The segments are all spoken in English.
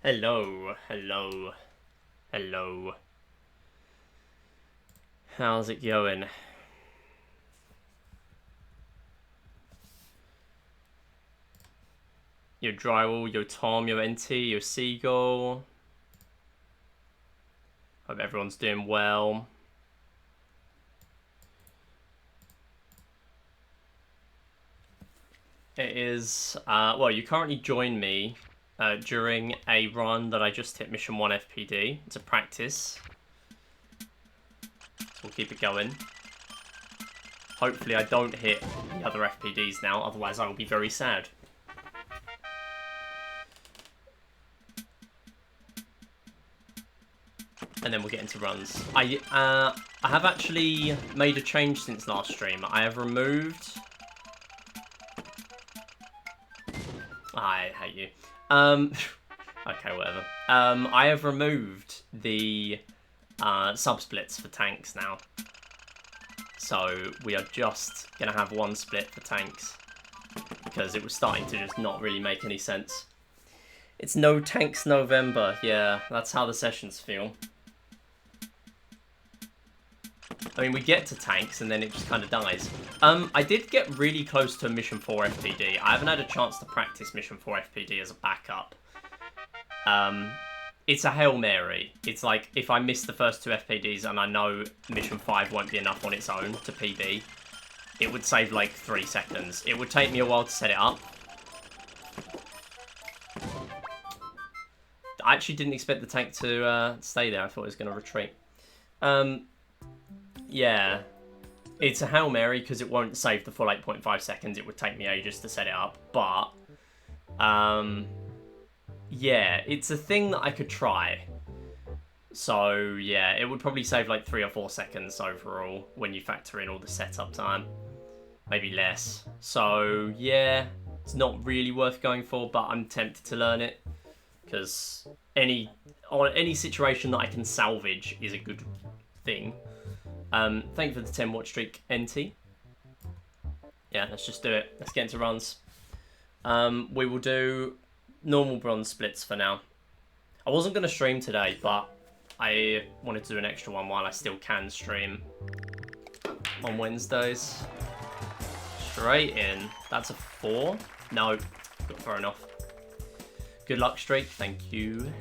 Hello, hello, hello. How's it going? Your Drywall, your Tom, your NT, your Seagull. Hope everyone's doing well. It is, well, you currently join me during a run that I just hit Mission 1 FPD. It's a practice. We'll keep it going. Hopefully I don't hit the other FPDs now, otherwise I will be very sad. And then we'll get into runs. I have actually made a change since last stream. I have removed... I hate you. Okay, whatever. I have removed the sub-splits for tanks now. So we are just going to have one split for tanks. Because it was starting to just not really make any sense. It's no tanks November. Yeah, that's how the sessions feel. I mean, we get to tanks and then it just kind of dies. I did get really close to Mission 4 FPD. I haven't had a chance to practice Mission 4 FPD as a backup. It's a Hail Mary. It's like, if I miss the first two FPDs and I know Mission 5 won't be enough on its own to PB, it would save like 3 seconds. It would take me a while to set it up. I actually didn't expect the tank to stay there. I thought it was going to retreat. Yeah, it's a Hail Mary because it won't save the full 8.5 seconds. It would take me ages to set it up, but yeah, it's a thing that I could try. So yeah, it would probably save like 3 or 4 seconds overall when you factor in all the setup time, maybe less. So yeah, it's not really worth going for, but I'm tempted to learn it because any situation that I can salvage is a good thing. Thank you for the 10 watch streak, NT. Yeah, let's just do it. Let's get into runs. We will do normal bronze splits for now. I wasn't going to stream today, but I wanted to do an extra one while I still can stream on Wednesdays. Straight in. That's a 4. No, got thrown off. Good luck, streak. Thank you.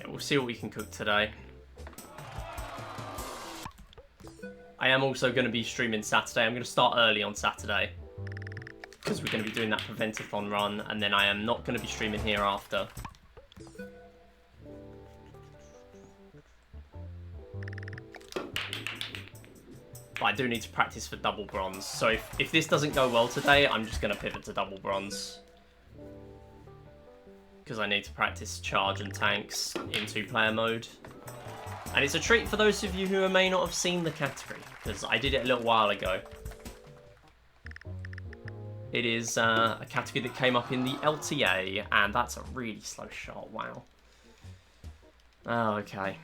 We'll see what we can cook today. I am also going to be streaming Saturday. I'm going to start early on Saturday because we're going to be doing that Preventathon run, and then I am not going to be streaming here after. But I do need to practice for double bronze. So if this doesn't go well today, I'm just going to pivot to double bronze. Because I need to practice charge and tanks in 2-player mode. And it's a treat for those of you who may not have seen the category, because I did it a little while ago. It is a category that came up in the LTA, and that's a really slow shot, wow. Oh, okay.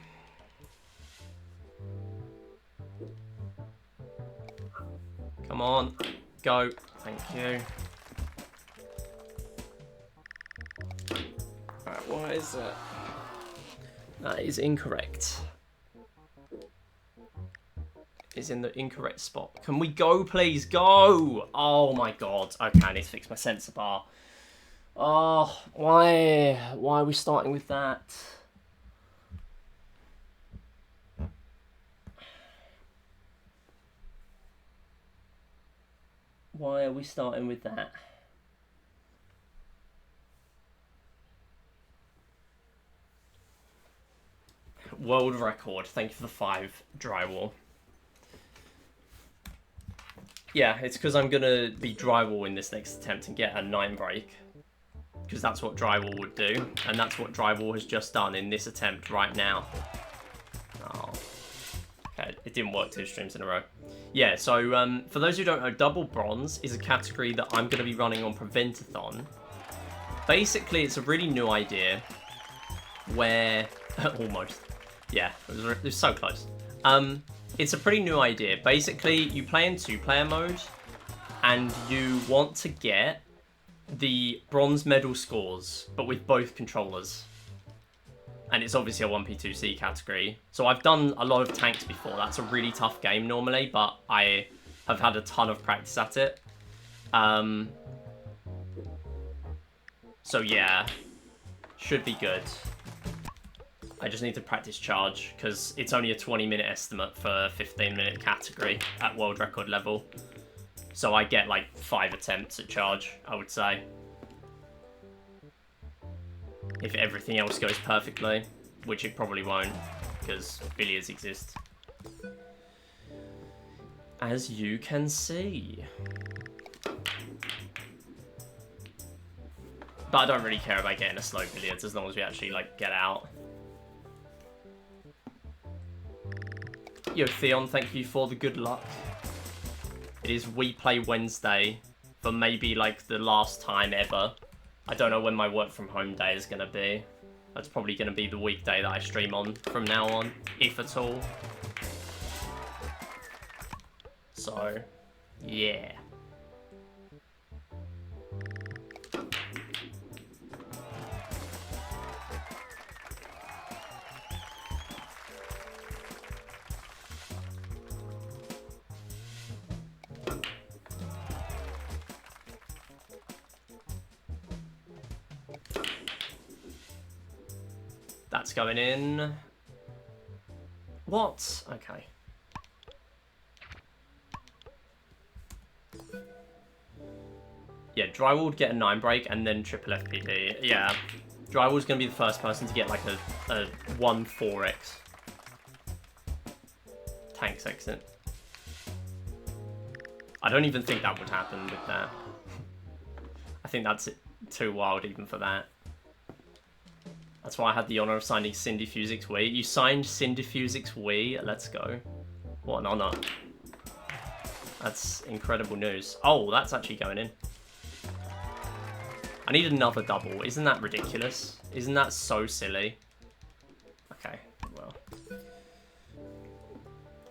Come on, go, thank you. Right, why is that? That is incorrect. Is in the incorrect spot. Can we go, please? Go! Oh my god. Okay, I need to fix my sensor bar. Oh, why are we starting with that? Why are we starting with that? World record. Thank you for the 5 drywall. Yeah, it's because I'm going to be drywall in this next attempt and get a 9 break. Because that's what drywall would do. And that's what drywall has just done in this attempt right now. Oh. Okay, it didn't work 2 streams in a row. Yeah, so for those who don't know, double bronze is a category that I'm going to be running on Preventathon. Basically, it's a really new idea where... almost. Yeah, it was so close. It's a pretty new idea. Basically, you play in 2-player mode, and you want to get the bronze medal scores, but with both controllers. And it's obviously a 1P2C category. So I've done a lot of tanks before. That's a really tough game normally, but I have had a ton of practice at it. So yeah, should be good. I just need to practice charge, because it's only a 20-minute estimate for a 15-minute category at world record level. So I get like 5 attempts at charge, I would say. If everything else goes perfectly, which it probably won't, because billiards exist. As you can see. But I don't really care about getting a slow billiards as long as we actually like get out. Yo, Theon, thank you for the good luck. It is Wii Play Wednesday for maybe like the last time ever. I don't know when my work from home day is going to be. That's probably going to be the weekday that I stream on from now on, if at all. So, yeah. That's going in. What? Okay. Yeah, Drywall would get a 9 break and then triple FPD. Yeah, Drywall's going to be the first person to get like a 1-4x. Tanks exit. I don't even think that would happen with that. I think that's too wild even for that. That's why I had the honor of signing Cindyfusic's Wii. You signed Cindyfusic's Wii? Let's go. What an honor. That's incredible news. Oh, that's actually going in. I need another double. Isn't that ridiculous? Isn't that so silly? Okay, well.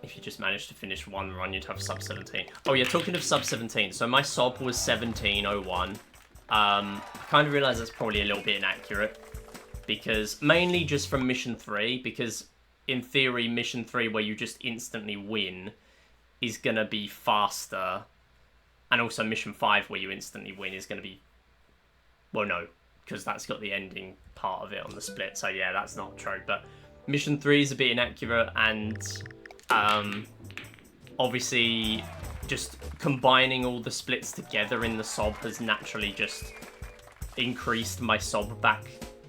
If you just managed to finish one run, you'd have sub 17. Oh yeah, talking of sub 17. So my sob was 17:01. I kind of realised that's probably a little bit inaccurate. Because, mainly just from Mission 3, because in theory, Mission 3 where you just instantly win is going to be faster. And also Mission 5 where you instantly win is going to be... Well, no, because that's got the ending part of it on the split. So yeah, that's not true. But Mission 3 is a bit inaccurate, and obviously just combining all the splits together in the sob has naturally just increased my sob back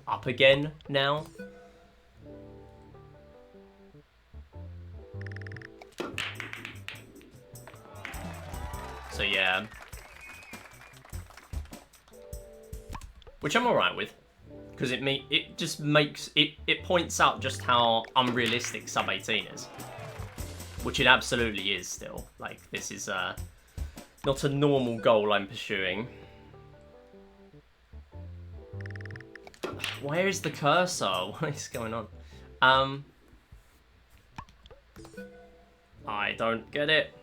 up again now. So yeah. Which I'm alright with. Because it just makes it points out just how unrealistic sub 18 is. Which it absolutely is still. Like, this is not a normal goal I'm pursuing. Where is the cursor? What is going on? I don't get it.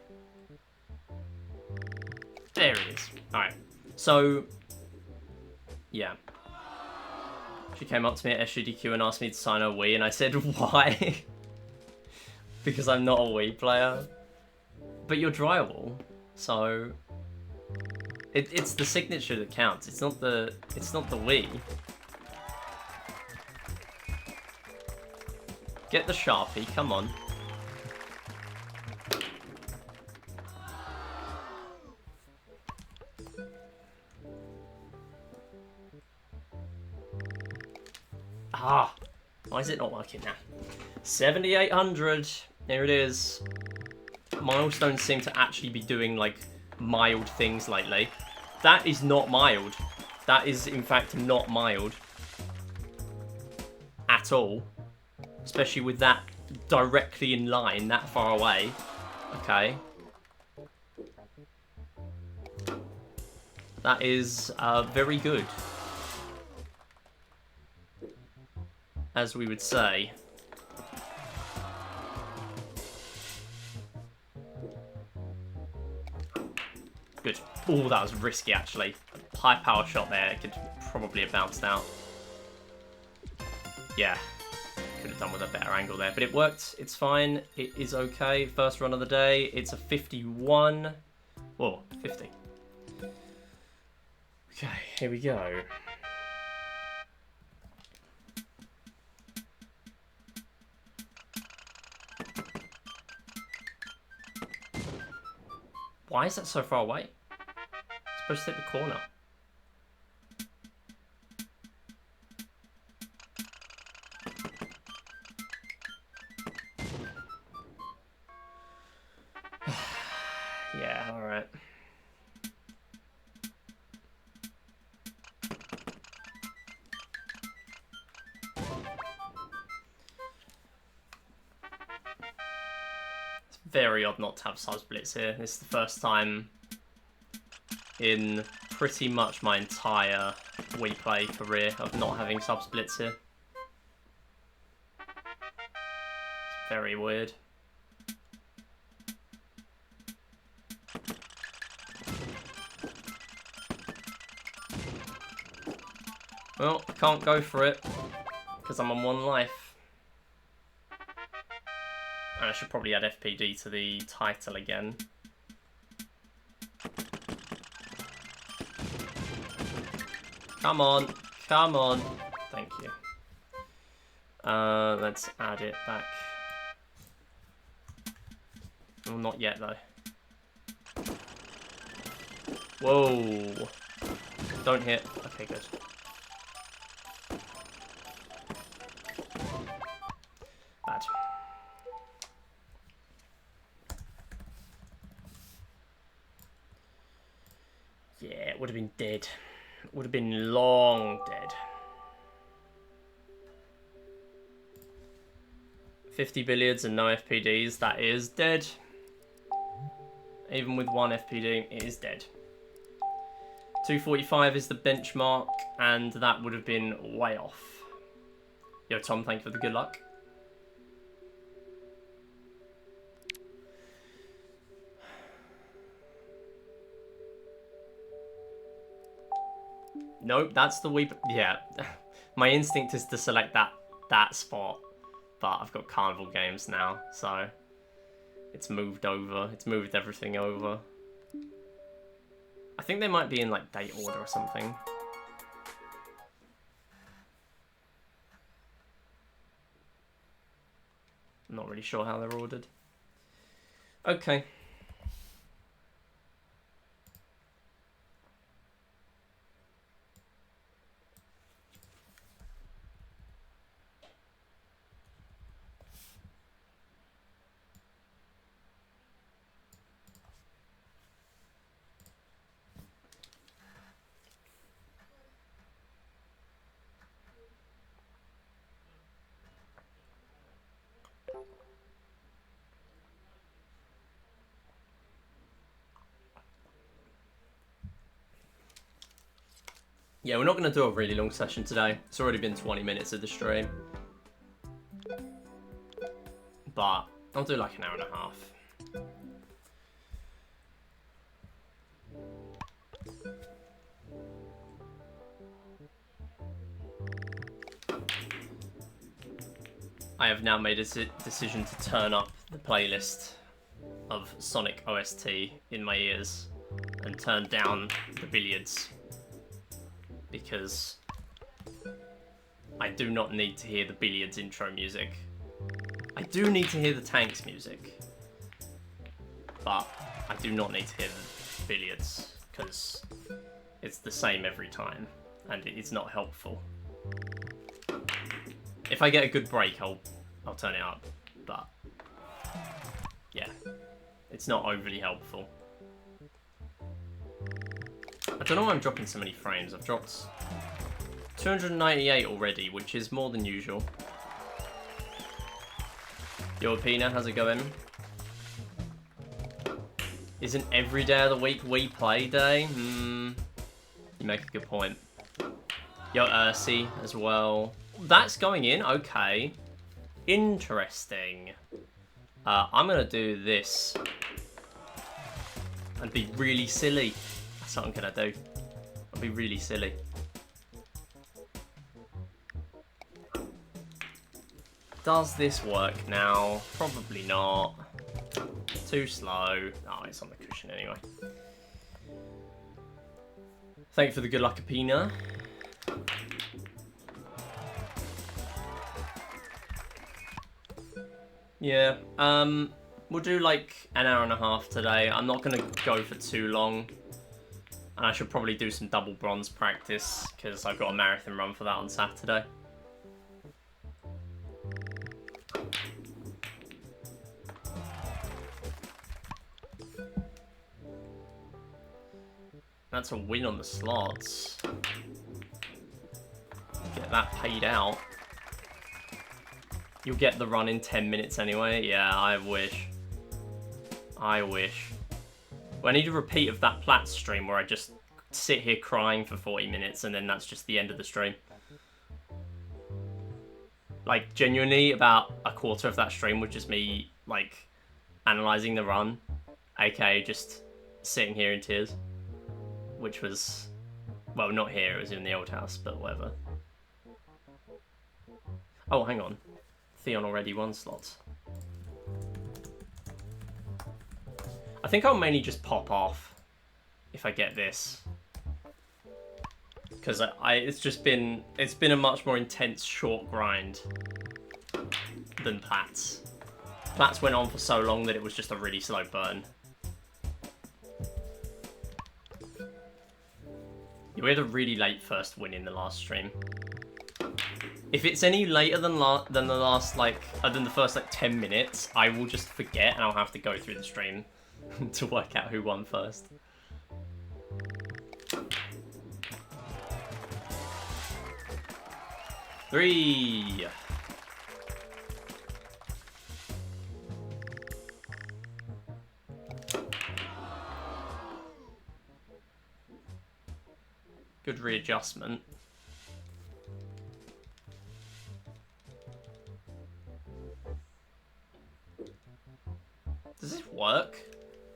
There it is. Alright. So, yeah. She came up to me at SGDQ and asked me to sign her Wii, and I said, why? Because I'm not a Wii player. But you're Drywall, so... It's the signature that counts. It's not the Wii. Get the Sharpie, come on. Ah, why is it not working now? 7,800, there it is. Milestones seem to actually be doing like mild things lately. That is not mild. That is in fact not mild. At all. Especially with that directly in line, that far away. Okay. That is very good. As we would say. Oh, that was risky, actually. High power shot there. It could probably have bounced out. Yeah. Could have done with a better angle there. But it worked. It's fine. It is okay. First run of the day. It's a 51. Whoa, 50. Okay, here we go. Why is that so far away? It's supposed to hit the corner. Yeah, alright. It's very odd not to have sub-splits here. This is the first time in pretty much my entire Wii Play career of not having sub-splits here. It's very weird. Well, I can't go for it because I'm on 1 life. And I should probably add FPD to the title again. Come on, come on. Thank you. Let's add it back. Well, not yet though. Whoa. Don't hit. Okay, good. Bad. Yeah, it would have been dead. It would have been long dead. 50 billiards and no FPDs, that is dead. Even with 1 FPD, it is dead. 245 is the benchmark, and that would have been way off. Yo, Tom, thank you for the good luck. Nope, that's the Wii... Yeah, my instinct is to select that spot, but I've got Carnival games now, so it's moved over. It's moved everything over. I think they might be in, like, date order or something. I'm not really sure how they're ordered. Okay. Yeah, we're not going to do a really long session today. It's already been 20 minutes of the stream. But I'll do like an hour and a half. I have now made a decision to turn up the playlist of Sonic OST in my ears and turn down the billiards. Because I do not need to hear the billiards intro music. I do need to hear the tanks music, but I do not need to hear the billiards because it's the same every time and it's not helpful. If I get a good break, I'll turn it up, but yeah, it's not overly helpful. I don't know why I'm dropping so many frames. I've dropped 298 already, which is more than usual. Yo, Pina, how's it going? Isn't every day of the week Wii Play Day? You make a good point. Yo, Ursi as well. That's going in, okay. Interesting. I'm gonna do this and be really silly. That's what I'm gonna do. I'll be really silly. Does this work now? Probably not. Too slow. Oh, it's on the cushion anyway. Thank you for the good luck, Apina. Yeah, we'll do like an hour and a half today. I'm not gonna go for too long. And I should probably do some double bronze practice, because I've got a marathon run for that on Saturday. That's a win on the slots. Get that paid out. You'll get the run in 10 minutes anyway. Yeah, I wish. I wish. Well, I need a repeat of that Platts stream where I just sit here crying for 40 minutes and then that's just the end of the stream. Like, genuinely, about a quarter of that stream was just me, like, analysing the run. aka just sitting here in tears. Which was, well, not here, it was in the old house, but whatever. Oh, hang on. Theon already won slots. I think I'll mainly just pop off if I get this. Because it's been a much more intense short grind than Platts. Platts went on for so long that it was just a really slow burn. We had a really late first win in the last stream. If it's any later than the first like 10 minutes, I will just forget and I'll have to go through the stream to work out who won first. Three. Good readjustment. Does this work?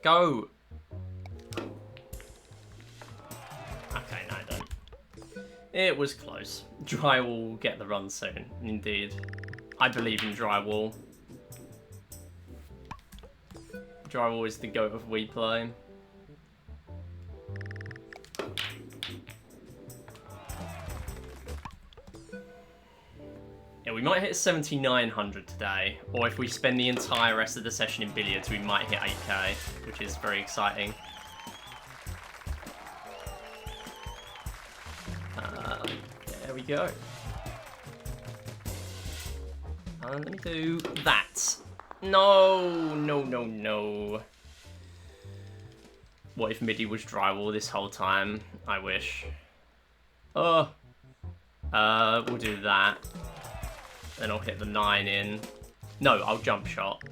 Go! Okay, no, I don't. It was close. Drywall will get the run soon, indeed. I believe in Drywall. Drywall is the goat of Wii Play. Yeah, we might hit 7,900 today, or if we spend the entire rest of the session in billiards, we might hit 8k, which is very exciting. There we go. And let me do that. No, no, no, no. What if MIDI was drywall this whole time? I wish. Oh. We'll do that. Then I'll hit the 9 in. No, I'll jump shot.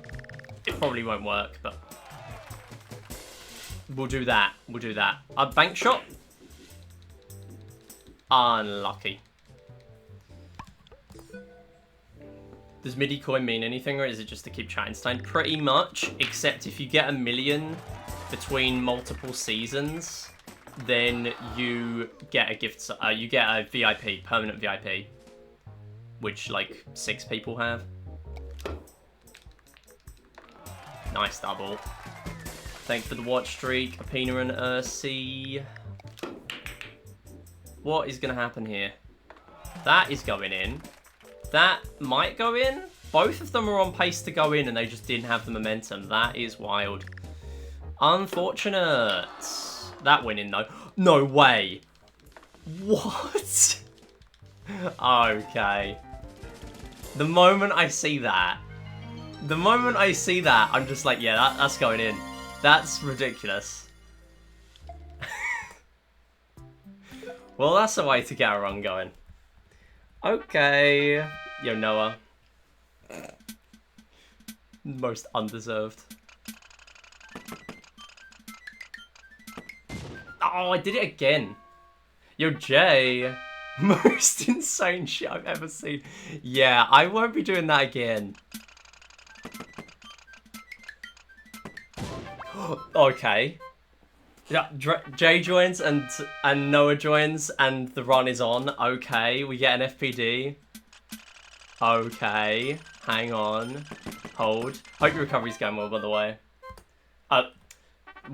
It probably won't work, but we'll do that. We'll do that. A bank shot? Unlucky. Does MIDI coin mean anything, or is it just to keep Chattenstein? Pretty much, except if you get 1 million between multiple seasons, then you get a gift. You get a VIP, permanent VIP. Which, like, 6 people have. Nice double. Thanks for the watch streak, Apina and Ursi. What is going to happen here? That is going in. That might go in. Both of them are on pace to go in and they just didn't have the momentum. That is wild. Unfortunate. That went in, though. No way. What? Okay. The moment I see that, I'm just like, yeah, that's going in. That's ridiculous. Well, that's a way to get a run going. Okay. Yo, Noah. Most undeserved. Oh, I did it again. Yo, Jay. Most insane shit I've ever seen. Yeah, I won't be doing that again. Okay. Yeah, Jay joins and Noah joins and the run is on. Okay, we get an FPD. Okay, hang on. Hold. Hope your recovery's going well, by the way.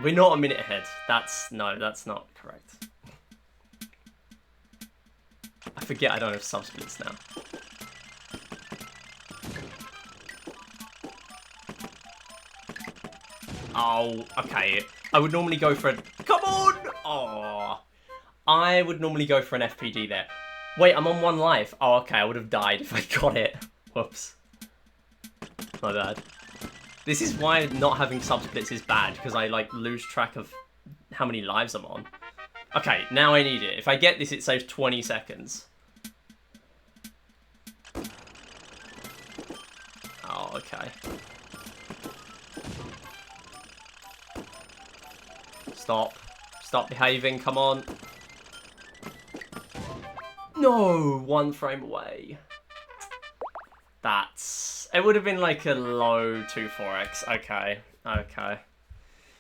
We're not a minute ahead. That's not correct. I forget I don't have sub-splits now. Oh, okay. I would normally go for a... Come on! Oh, I would normally go for an FPD there. Wait, I'm on 1 life. Oh, okay. I would have died if I got it. Whoops. My bad. This is why not having sub-splits is bad, because I, like, lose track of how many lives I'm on. Okay, now I need it. If I get this, it saves 20 seconds. Oh, okay. Stop. Stop behaving, come on. No, 1 frame away. That's... It would have been like a low 2-4x. Okay, okay.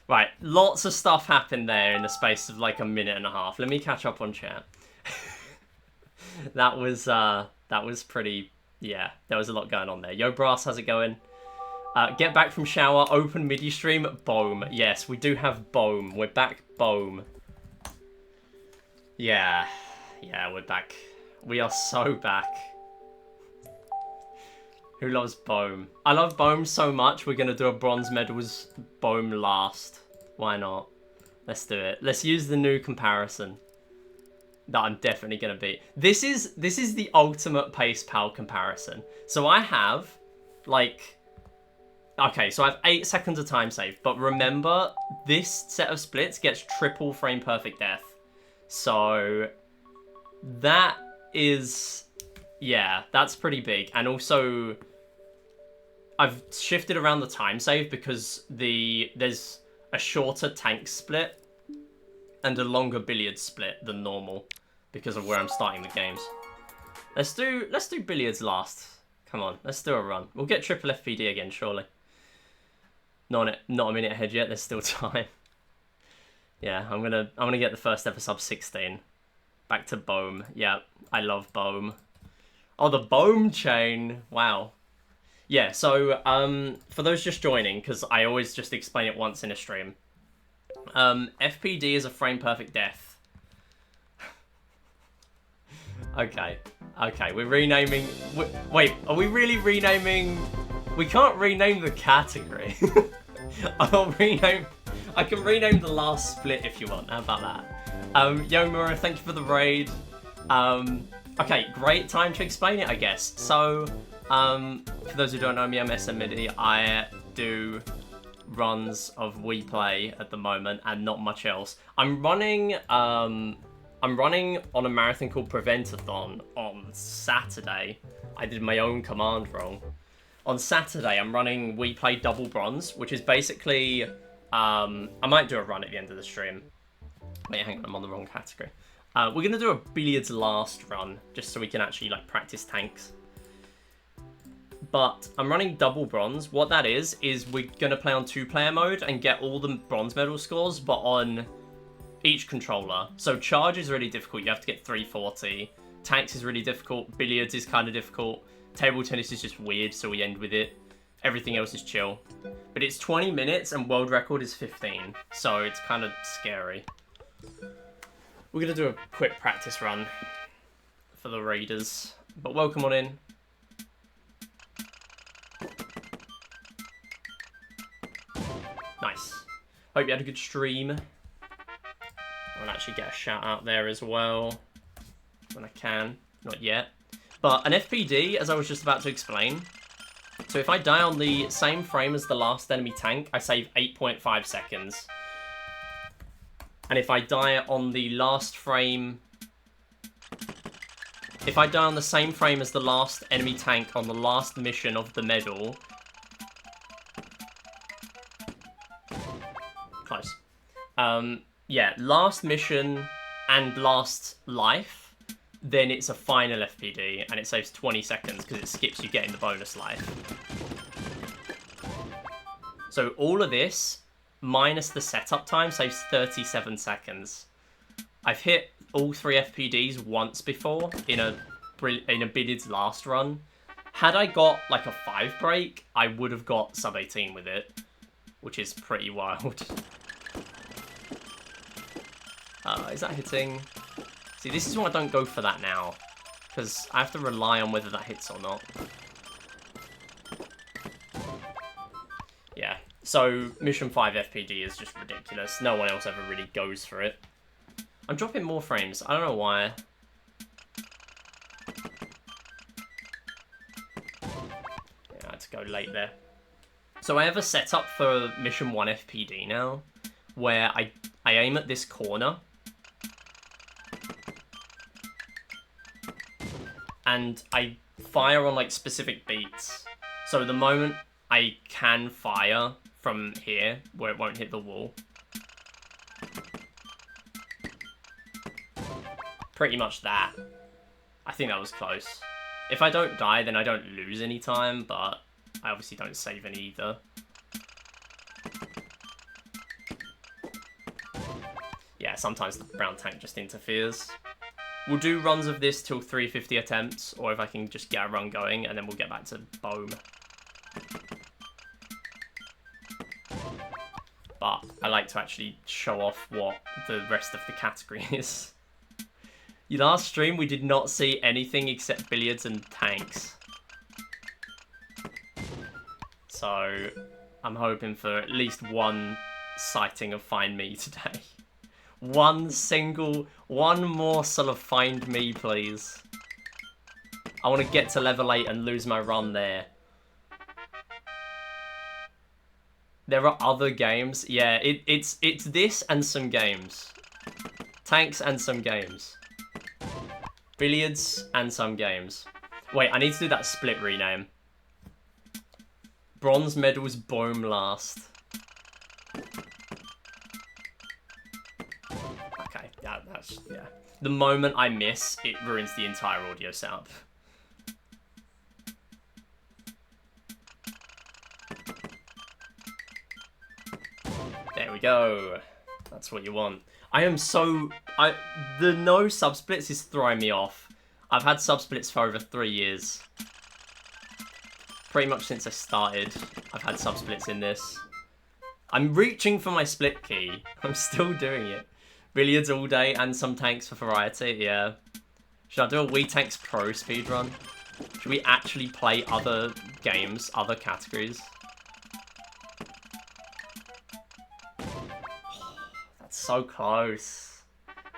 Right, lots of stuff happened there in the space of like a minute and a half. Let me catch up on chat. That was pretty... Yeah, there was a lot going on there. Yo, Brass, how's it going? Get back from shower, open MIDI stream, boom. Yes, we do have boom. We're back, boom. Yeah, we're back. We are so back. Who loves boom? I love boom so much, we're going to do a bronze medals boom last. Why not? Let's do it. Let's use the new comparison that I'm definitely going to beat. This is the ultimate pace pal comparison. So I have, like... Okay, so I have 8 seconds of time save, but remember, this set of splits gets triple frame perfect death. So, that is, yeah, that's pretty big. And also, I've shifted around the time save because there's a shorter tank split and a longer billiard split than normal because of where I'm starting the games. Let's do billiards last. Come on, let's do a run. We'll get triple FPD again, surely. Not a minute ahead yet. There's still time. Yeah, I'm gonna get the first ever sub 16. Back to Bohm. Yeah, I love Bohm. Oh, the Bohm chain. Wow. Yeah. So for those just joining, because I always just explain it once in a stream. FPD is a frame perfect death. Okay. We're renaming. Wait, are we really renaming? We can't rename the category. I can rename the last split if you want. How about that? Yo, Mura, thank you for the raid. Okay, great time to explain it, I guess. So, for those who don't know me, I'm SMidi. I do runs of Wii Play at the moment and not much else. I'm running on a marathon called Preventathon on Saturday. I did my own command wrong. On Saturday, I'm running Wii Play Double Bronze, which is basically... I might do a run at the end of the stream. Wait, hang on, I'm on the wrong category. We're going to do a billiards last run, just so we can actually like practice tanks. But I'm running Double Bronze. What that is we're going to play on 2-player mode and get all the bronze medal scores, but on each controller. So Charge is really difficult. You have to get 340. Tanks is really difficult. Billiards is kind of difficult. Table tennis is just weird, so we end with it. Everything else is chill. But it's 20 minutes and world record is 15, so it's kind of scary. We're going to do a quick practice run for the raiders, but welcome on in. Nice. Hope you had a good stream. I'll actually get a shout out there as well when I can. Not yet. But an FPD, as I was just about to explain, so if I die on the same frame as the last enemy tank, I save 8.5 seconds. And if I die on the last frame... If I die on the same frame as the last enemy tank on the last mission of the medal... Close. Yeah, last mission and last life... Then it's a final FPD, and it saves 20 seconds because it skips you getting the bonus life. So all of this minus the setup time saves 37 seconds. I've hit all 3 FPDs once before in a Billiards last run. Had I got like a 5 break, I would have got sub 18 with it, which is pretty wild. Is that hitting? See, this is why I don't go for that now, because I have to rely on whether that hits or not. Yeah, so Mission 5 FPD is just ridiculous. No one else ever really goes for it. I'm dropping more frames. I don't know why. Yeah, I had to go late there. So I have a setup for Mission 1 FPD now, where I aim at this corner. And I fire on like specific beats. So the moment I can fire from here, where it won't hit the wall. Pretty much that. I think that was close. If I don't die, then I don't lose any time, but I obviously don't save any either. Yeah, sometimes the brown tank just interferes. We'll do runs of this till 350 attempts, or if I can just get a run going, and then we'll get back to Bohm. But I like to actually show off what the rest of the category is. Last stream, we did not see anything except billiards and tanks. So I'm hoping for at least one sighting of Find Me today. One morsel of Find Me, please. I want to get to level 8 and lose my run there. There are other games. Yeah, it's this and some games. Tanks and some games. Billiards and some games. Wait, I need to do that split rename. Bronze medals Bohm last. Okay, that's yeah. The moment I miss, it ruins the entire audio setup. There we go. That's what you want. I am so... the no sub-splits is throwing me off. I've had sub-splits for over 3 years. Pretty much since I started, I've had sub-splits in this. I'm reaching for my split key. I'm still doing it. Billiards all day and some tanks for variety, yeah. Should I do a Wii Tanks Pro speedrun? Should we actually play other games, other categories? That's so close.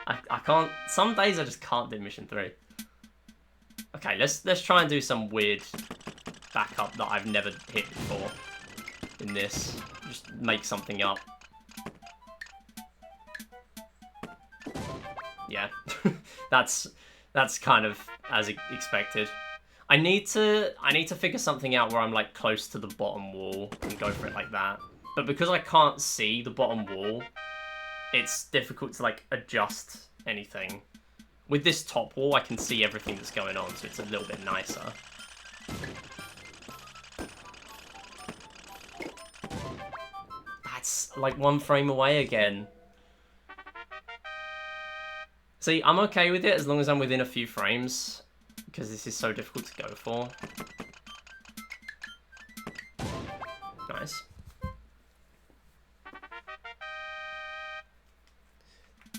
I can't... Some days I just can't do Mission 3. Okay, let's try and do some weird backup that I've never hit before in this. Just make something up. Yeah, that's kind of as expected. I need to figure something out where I'm like close to the bottom wall and go for it like that. But because I can't see the bottom wall, it's difficult to like adjust anything. With this top wall, I can see everything that's going on, so it's a little bit nicer. That's like 1 frame away again. See, I'm okay with it as long as I'm within a few frames, because this is so difficult to go for. Nice.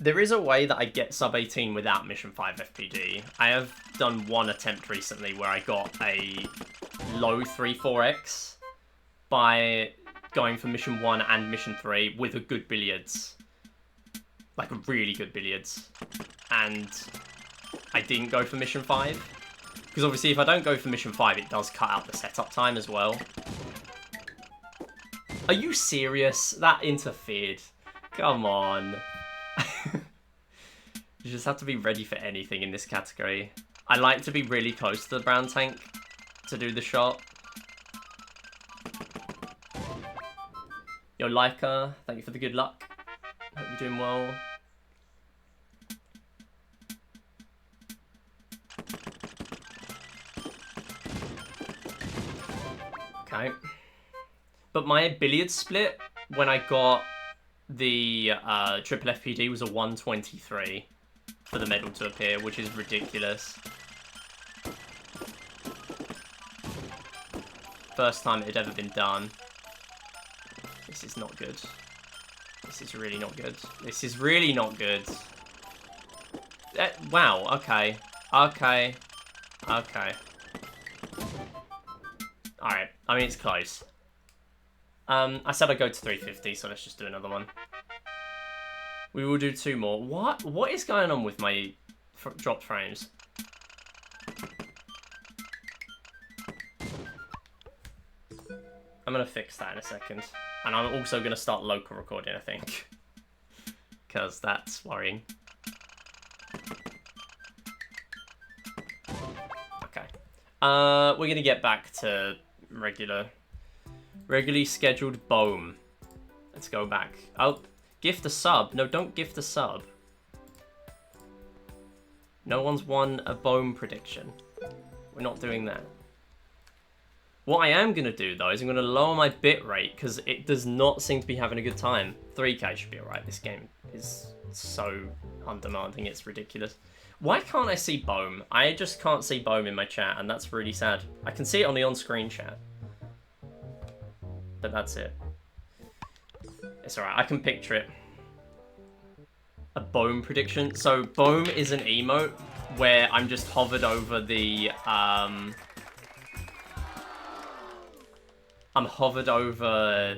There is a way that I get sub 18 without Mission 5 FPD. I have done one attempt recently where I got a low 3-4x by going for Mission 1 and Mission 3 with a good billiards. Like a really good billiards. And I didn't go for Mission 5. Because obviously if I don't go for Mission 5, it does cut out the setup time as well. Are you serious? That interfered. Come on. You just have to be ready for anything in this category. I like to be really close to the brown tank to do the shot. Yo, Leica, thank you for the good luck. Hope you're doing well. Okay. But my billiards split, when I got the triple FPD was a 123 for the medal to appear, which is ridiculous. First time it had ever been done. This is not good. This is really not good. This is really not good. Wow, okay. Okay. Okay. Alright, I mean, it's close. I said I'd go to 350, so let's just do another one. We will do 2 more. What? What is going on with my dropped frames? I'm going to fix that in a second. And I'm also going to start local recording, I think. Because that's worrying. Okay. We're going to get back to regularly scheduled BOEM. Let's go back. Oh, gift a sub. No, don't gift a sub. No one's won a BOEM prediction. We're not doing that. What I am going to do, though, is I'm going to lower my bitrate because it does not seem to be having a good time. 3K should be alright. This game is so undemanding. It's ridiculous. Why can't I see BOEM? I just can't see BOEM in my chat, and that's really sad. I can see it on the on-screen chat. But that's it. It's alright. I can picture it. A BOEM prediction. So, BOEM is an emote where I'm just hovered over the... I'm hovered over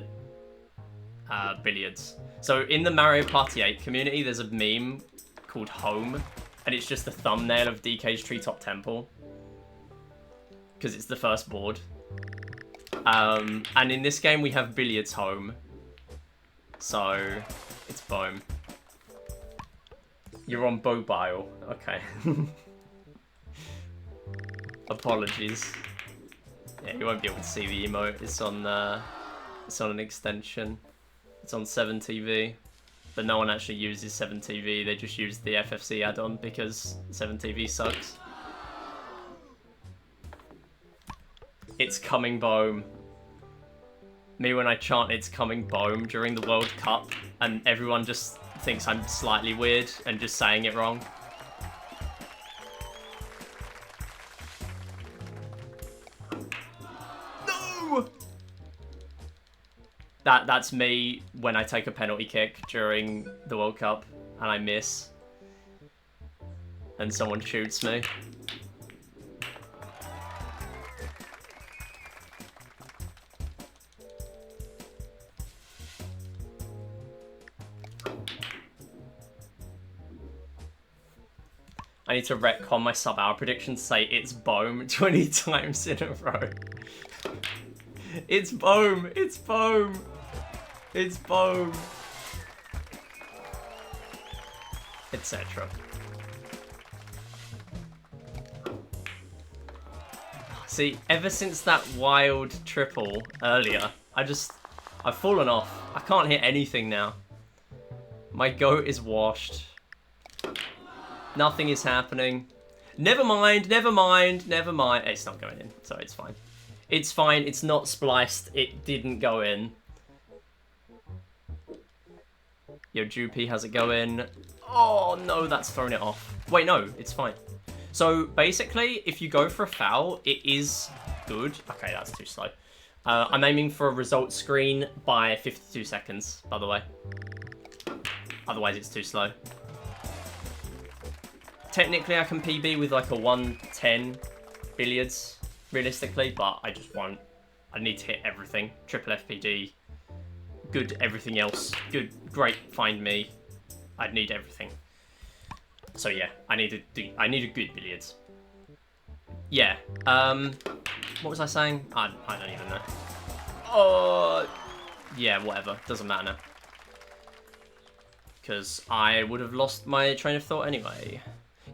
billiards. So in the Mario Party 8 community, there's a meme called Home, and it's just the thumbnail of DK's Treetop Temple, because it's the first board. And in this game, we have billiards home, so it's BOEM. You're on mobile, okay. Apologies. Yeah, you won't be able to see the emote. It's on an extension. It's on 7TV, but no one actually uses 7TV. They just use the FFC add-on because 7TV sucks. It's coming BOEM. Me when I chant "It's coming BOEM" during the World Cup, and everyone just thinks I'm slightly weird and just saying it wrong. That's me when I take a penalty kick during the World Cup and I miss and someone shoots me. I need to retcon my sub-hour prediction to say it's BOEM 20 times in a row. It's BOEM! It's BOEM! It's BOEM! Etc. See, ever since that wild triple earlier, I've fallen off. I can't hit anything now. My goat is washed. Nothing is happening. Never mind, never mind, never mind. It's not going in, so it's fine. It's fine, it's not spliced. It didn't go in. Yo, Droopy has it go in. Oh, no, that's thrown it off. Wait, no, it's fine. So, basically, if you go for a foul, it is good. Okay, that's too slow. I'm aiming for a result screen by 52 seconds, by the way. Otherwise, it's too slow. Technically, I can PB with like a 110 billiards, realistically, but I just won't. I need to hit everything. Triple FPD, good everything else. Good, great, find me. I'd need everything. So yeah, I need a good billiards. Yeah, what was I saying? I don't even know. Oh, yeah, whatever, doesn't matter now. Because I would have lost my train of thought anyway.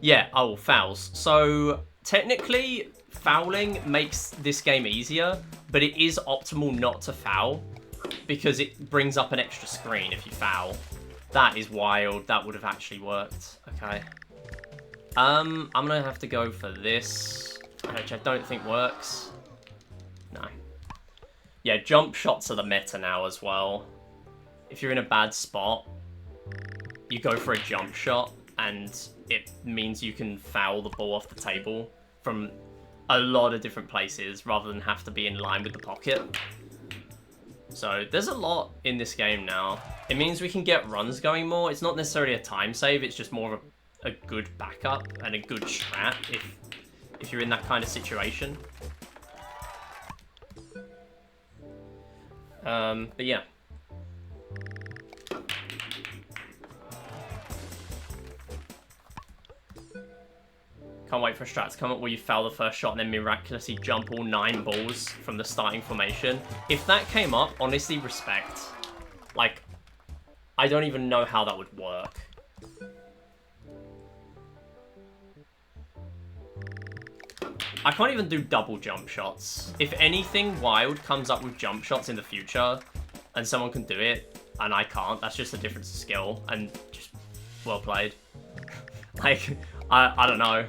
Yeah, oh, fouls. So, technically, fouling makes this game easier, but it is optimal not to foul, because it brings up an extra screen if you foul. That is wild. That would have actually worked. Okay. I'm gonna have to go for this, which I don't think works. No. Yeah, jump shots are the meta now as well. if you're in a bad spot, you go for a jump shot, and it means you can foul the ball off the table from a lot of different places rather than have to be in line with the pocket. So there's a lot in this game now. It means we can get runs going more. It's not necessarily a time save, it's just more of a good backup and a good strat if you're in that kind of situation. But yeah. Can't wait for a strat to come up where you foul the first shot and then miraculously jump all 9 balls from the starting formation. If that came up, honestly, respect. Like, I don't even know how that would work. I can't even do double jump shots. If anything wild comes up with jump shots in the future, and someone can do it, and I can't, that's just a difference of skill, and just well played. Like, I don't know.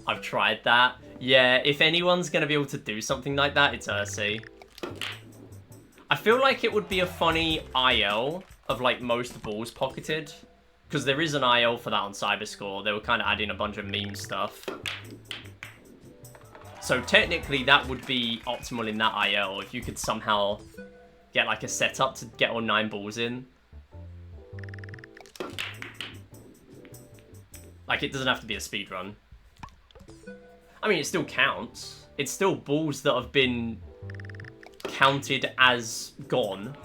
I've tried that. Yeah, if anyone's going to be able to do something like that, it's Ursi. I feel like it would be a funny IL of, like, most balls pocketed. Because there is an IL for that on Cyberscore. They were kind of adding a bunch of meme stuff. So technically, that would be optimal in that IL if you could somehow get, like, a setup to get all 9 balls in. Like, it doesn't have to be a speedrun. I mean, it still counts. It's still balls that have been counted as gone.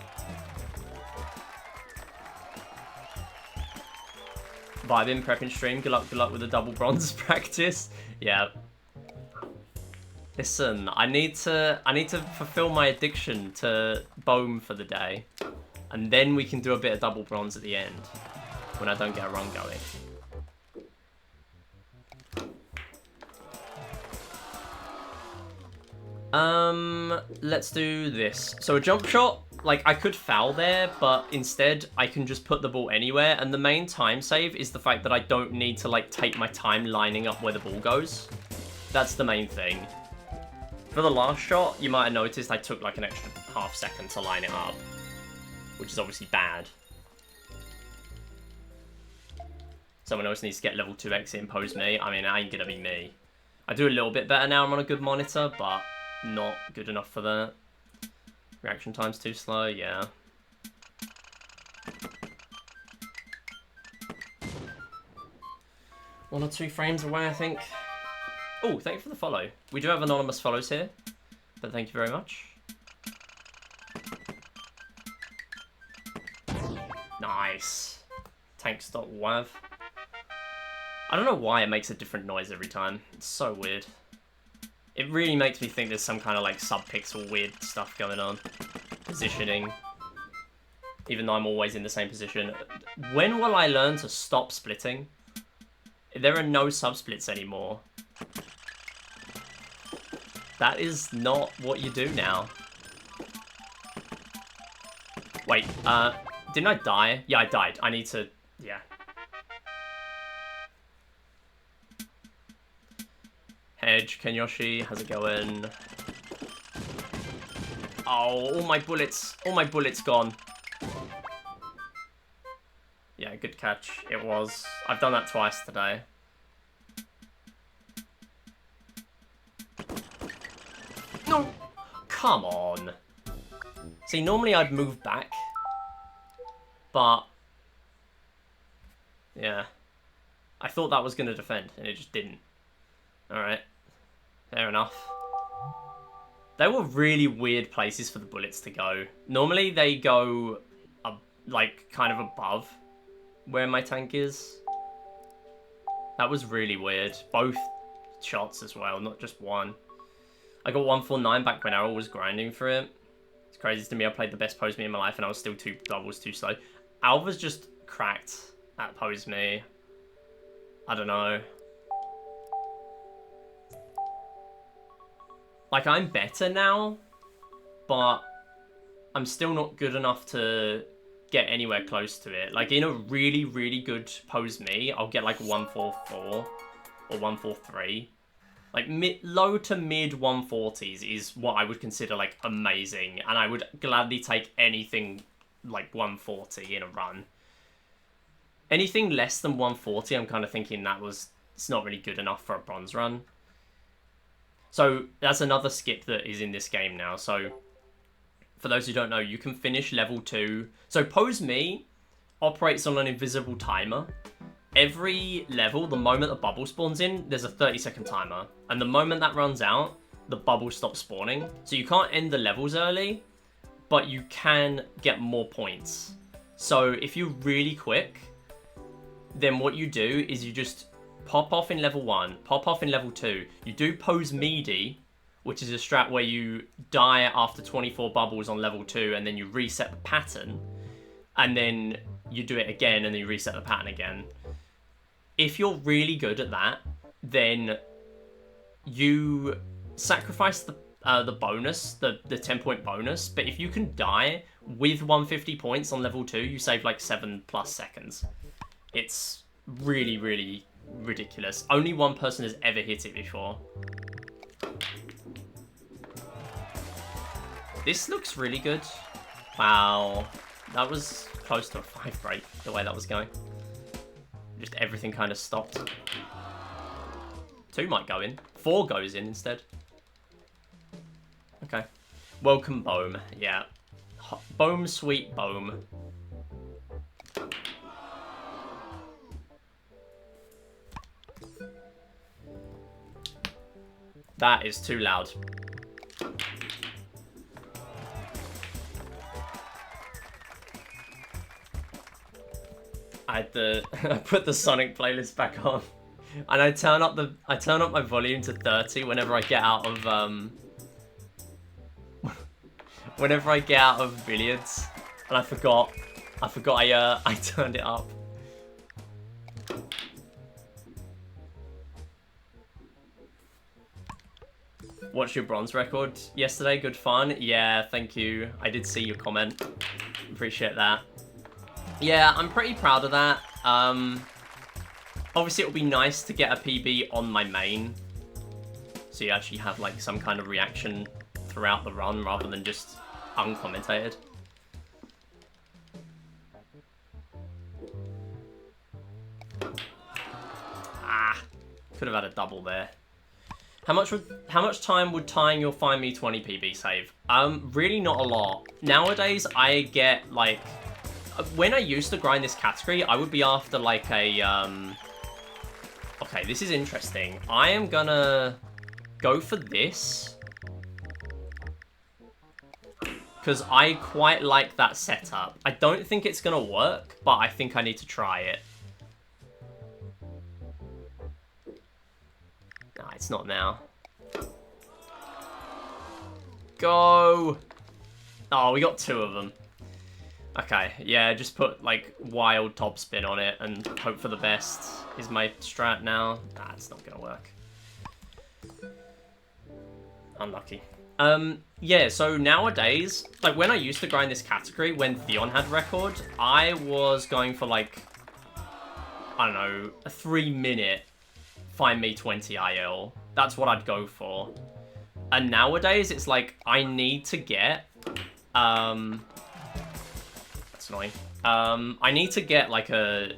Vibing, prepping stream. Good luck with the double bronze practice. Yeah. Listen, I need to fulfill my addiction to Bohm for the day. And then we can do a bit of double bronze at the end. When I don't get a run going. Let's do this. So a jump shot, like, I could foul there, but instead I can just put the ball anywhere, and the main time save is the fact that I don't need to, like, take my time lining up where the ball goes. That's the main thing. For the last shot, you might have noticed I took, like, an extra half second to line it up, which is obviously bad. Someone else needs to get level 2 exit and pose me. I mean, it ain't gonna be me. I do a little bit better now, I'm on a good monitor, but not good enough for that. Reaction time's too slow, yeah. One or 2 frames away, I think. Oh, thank you for the follow. We do have anonymous follows here, but thank you very much. Nice. Tanks.wav. I don't know why it makes a different noise every time. It's so weird. It really makes me think there's some kind of, like, sub-pixel weird stuff going on. Positioning. Even though I'm always in the same position. When will I learn to stop splitting? There are no sub-splits anymore. That is not what you do now. Wait, didn't I die? Yeah, I died. I need to, yeah. Hedge, Kenyoshi, how's it going? Oh, all my bullets gone. Yeah, good catch, it was. I've done that twice today. No, come on. See, normally I'd move back, but yeah. I thought that was going to defend, and it just didn't. Alright, fair enough. They were really weird places for the bullets to go. Normally they go, like, kind of above where my tank is. That was really weird. Both shots as well, not just one. I got 149 back when Errol was grinding for it. It's crazy to me. I played the best pose me in my life and I was still 2 doubles too slow. Alva's just cracked at pose me. I don't know. Like, I'm better now, but I'm still not good enough to get anywhere close to it. Like, in a really, really good pose me, I'll get like 144 or 143. Like, Like low to mid 140s is what I would consider like amazing, and I would gladly take anything like 140 in a run. Anything less than 140, I'm kind of thinking it's not really good enough for a bronze run. So that's another skip that is in this game now. So for those who don't know, you can finish level 2. So Pose Me operates on an invisible timer. Every level, the moment a bubble spawns in, there's a 30-second timer. And the moment that runs out, the bubble stops spawning. So you can't end the levels early, but you can get more points. So if you're really quick, then what you do is you just pop off in level 1, pop off in level 2. You do Pose Meaty, which is a strat where you die after 24 bubbles on level 2, and then you reset the pattern. And then you do it again, and then you reset the pattern again. If you're really good at that, then you sacrifice the bonus, the 10-point bonus. But if you can die with 150 points on level 2, you save like 7+ seconds. It's really, really ridiculous. Only one person has ever hit it before. This looks really good. Wow. That was close to a 5 break, the way that was going. Just everything kind of stopped. 2 might go in. 4 goes in instead. Okay. Welcome, Bohm. Yeah. Bohm, sweet Bohm. That is too loud. I put the Sonic playlist back on, and I turn up my volume to 30 whenever I get out of billiards, and I forgot I turned it up. Watched your bronze record yesterday. Good fun. Yeah, thank you. I did see your comment. Appreciate that. Yeah, I'm pretty proud of that. Obviously, it would be nice to get a PB on my main, so you actually have like some kind of reaction throughout the run rather than just uncommentated. Ah, could have had a double there. How much time would tying your Find Me 20 PB save? Really not a lot. Nowadays, I get like, when I used to grind this category, I would be after like a okay, this is interesting. I am gonna go for this because I quite like that setup. I don't think it's gonna work, but I think I need to try it. Nah, it's not now. Go! Oh, we got 2 of them. Okay, yeah, just put like wild topspin on it and hope for the best is my strat now. Nah, it's not gonna work. Unlucky. Yeah, so nowadays, like when I used to grind this category, when Theon had record, I was going for like, I don't know, a 3-minute Find Me 20 IL. That's what I'd go for. And nowadays, it's like, I need to get, that's annoying. I need to get like a,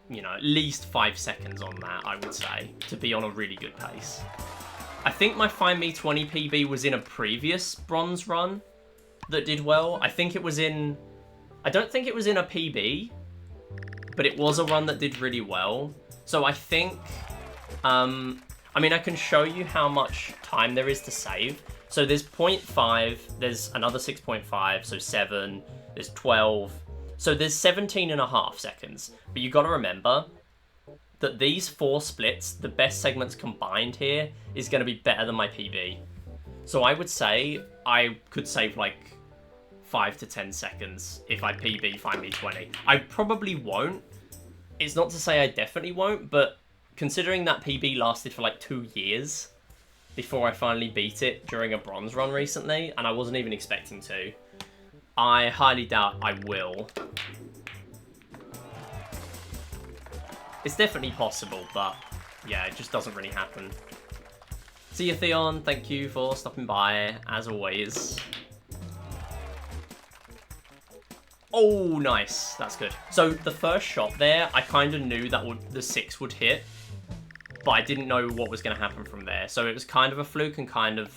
you know, at least 5 seconds on that, I would say, to be on a really good pace. I think my Find Me 20 PB was in a previous bronze run that did well. I think it was in, I don't think it was in a PB, but it was a run that did really well. So I think, I mean, I can show you how much time there is to save. So there's 0.5, there's another 6.5, so 7, there's 12. So there's 17.5 seconds. But you got to remember that these 4 splits, the best segments combined here, is going to be better than my PB. So I would say I could save like 5 to 10 seconds if I PB Find Me 20. I probably won't. It's not to say I definitely won't, but considering that PB lasted for like 2 years before I finally beat it during a bronze run recently, and I wasn't even expecting to, I highly doubt I will. It's definitely possible, but yeah, it just doesn't really happen. See you, Theon. Thank you for stopping by, as always. Oh, nice. That's good. So the first shot there, I kind of knew that the 6 would hit, but I didn't know what was going to happen from there. So it was kind of a fluke and kind of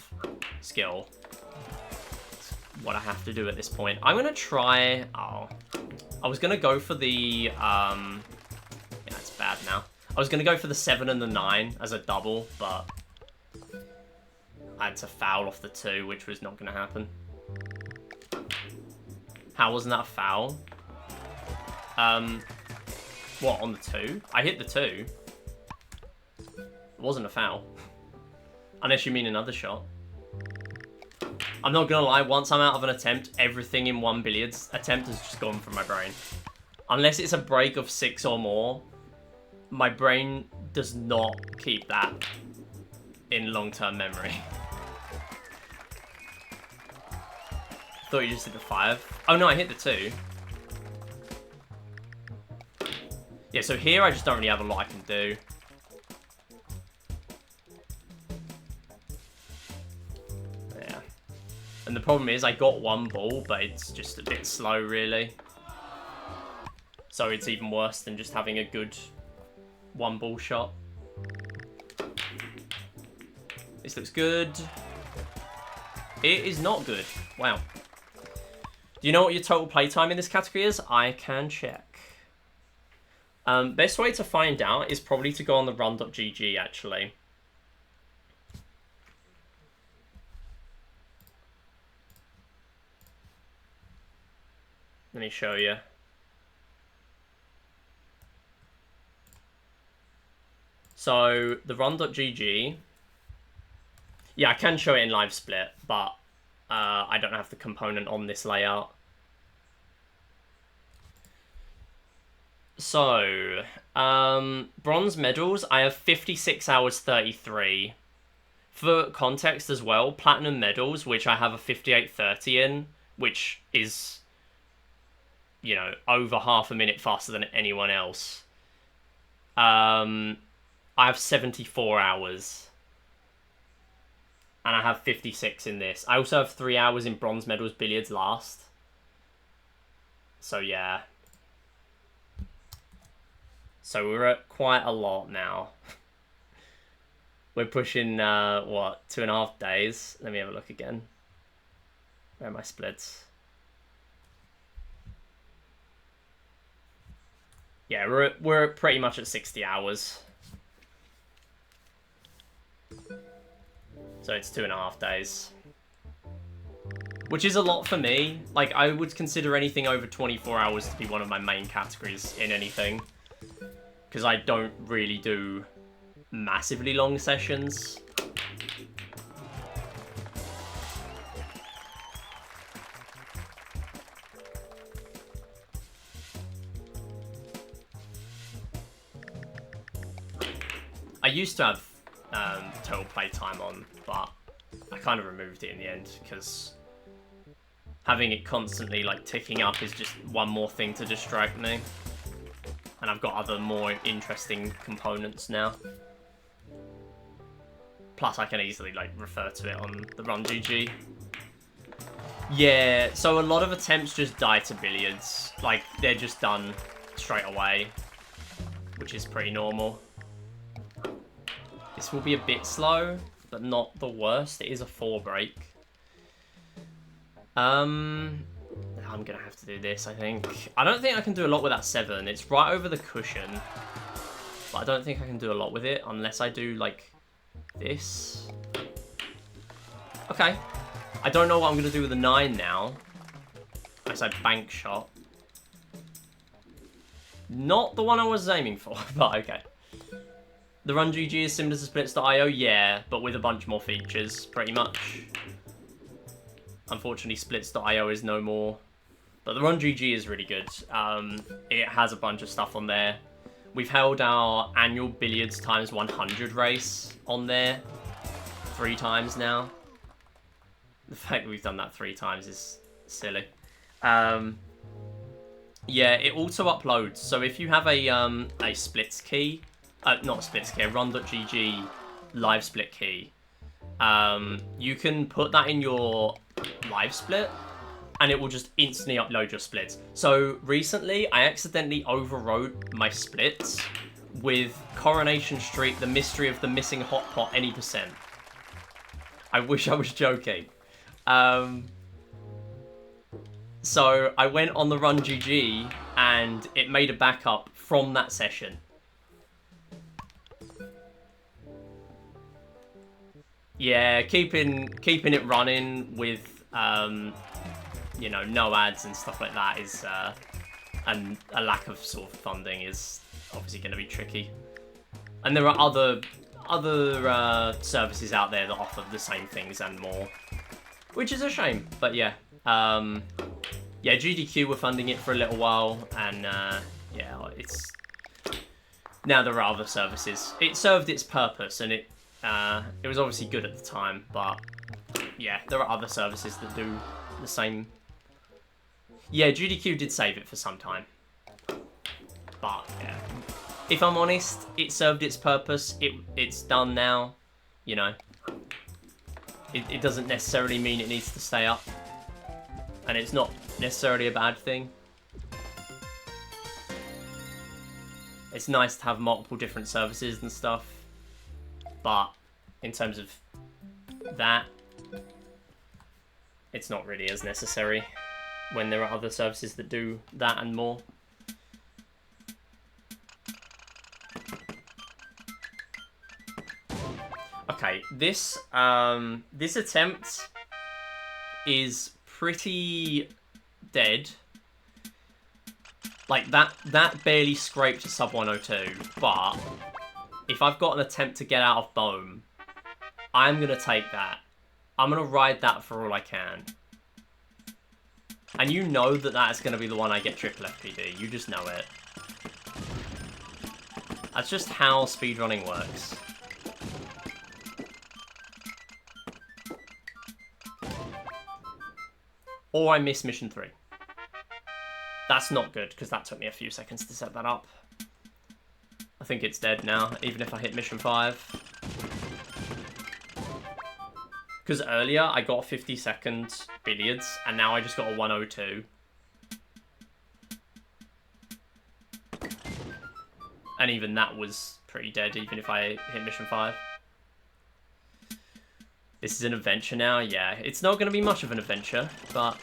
skill. That's what I have to do at this point. I'm going to try... Oh. I was going to go for the... Yeah, it's bad now. I was going to go for the 7 and the 9 as a double, but I had to foul off the 2, which was not going to happen. How wasn't that a foul? What, on the 2? I hit the 2. It wasn't a foul. Unless you mean another shot. I'm not gonna lie, once I'm out of an attempt, everything in one billiards attempt has just gone from my brain. Unless it's a break of 6 or more, my brain does not keep that in long-term memory. Thought you just hit the 5. Oh no, I hit the 2. Yeah, so here I just don't really have a lot I can do. Yeah. And the problem is I got one ball, but it's just a bit slow, really. So it's even worse than just having a good one ball shot. This looks good. It is not good. Wow. Do you know what your total playtime in this category is? I can check. Best way to find out is probably to go on the run.gg, actually. Let me show you. So, the run.gg... Yeah, I can show it in live split, but I don't have the component on this layout. So, bronze medals, I have 56 hours 33. For context as well, platinum medals, which I have a 58.30 in, which is, you know, over half a minute faster than anyone else. I have 74 hours. And I have 56 in this. I also have 3 hours in bronze medals billiards last. So, yeah. So, we're at quite a lot now. We're pushing, what, 2.5 days? Let me have a look again. Where are my splits? Yeah, we're pretty much at 60 hours. So it's 2.5 days. Which is a lot for me. Like, I would consider anything over 24 hours to be one of my main categories in anything. Because I don't really do massively long sessions. I used to have total playtime on, but I kind of removed it in the end because having it constantly like ticking up is just one more thing to distract me, and I've got other more interesting components now. Plus I can easily like refer to it on the run GG. Yeah, so a lot of attempts just die to billiards, like they're just done straight away, which is pretty normal. This will be a bit slow, but not the worst. It is a 4 break. I'm gonna have to do this, I think. I don't think I can do a lot with that 7. It's right over the cushion, but I don't think I can do a lot with it unless I do like this. Okay. I don't know what I'm gonna do with the 9 now. I said bank shot. Not the one I was aiming for, but okay. The run GG is similar to splits.io, yeah, but with a bunch more features, pretty much. Unfortunately, splits.io is no more. But the run GG is really good. It has a bunch of stuff on there. We've held our annual billiards times 100 race on there 3 times now. The fact that we've done that 3 times is silly. Yeah, it auto uploads. So if you have a splits key, not a splits key, a run.gg live split key, you can put that in your live split, and it will just instantly upload your splits. So recently, I accidentally overwrote my splits with Coronation Street, The Mystery of the Missing Hot Pot, any percent. I wish I was joking. So I went on the Run GG, and it made a backup from that session. Yeah, keeping it running with you know, no ads and stuff like that is and a lack of sort of funding is obviously going to be tricky. And there are other services out there that offer the same things and more, which is a shame. But yeah, yeah, GDQ were funding it for a little while, and yeah, it's now there are other services. It served its purpose, and it was obviously good at the time, but yeah, there are other services that do the same. Yeah, GDQ did save it for some time, but yeah, if I'm honest, it served its purpose. It's done now, you know. It doesn't necessarily mean it needs to stay up, and it's not necessarily a bad thing. It's nice to have multiple different services and stuff, but in terms of that, it's not really as necessary when there are other services that do that and more. Okay, this attempt is pretty dead. Like, that barely scraped a sub 102, but if I've got an attempt to get out of Bohm, I'm going to take that. I'm going to ride that for all I can. And you know that that's going to be the one I get triple FPD. You just know it. That's just how speedrunning works. Or I miss mission 3. That's not good, because that took me a few seconds to set that up. I think it's dead now, even if I hit mission 5. Because earlier I got 50-second billiards, and now I just got a 102. And even that was pretty dead, even if I hit mission 5. This is an adventure now, yeah. It's not going to be much of an adventure, but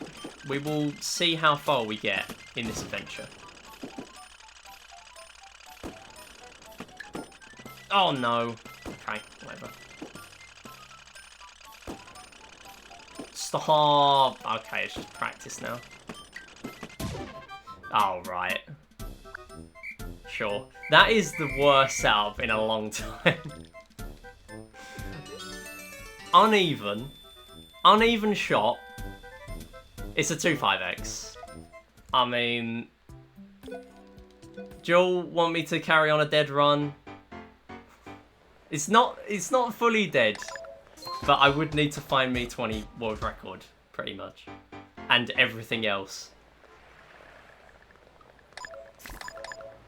we will see how far we get in this adventure. Oh no. Okay, whatever. Stop! Okay, it's just practice now. Oh, right. Sure. That is the worst setup in a long time. Uneven shot. It's a 2.5x. I mean, do you all want me to carry on a dead run? It's not fully dead, but I would need to find me 20 world record, pretty much, and everything else.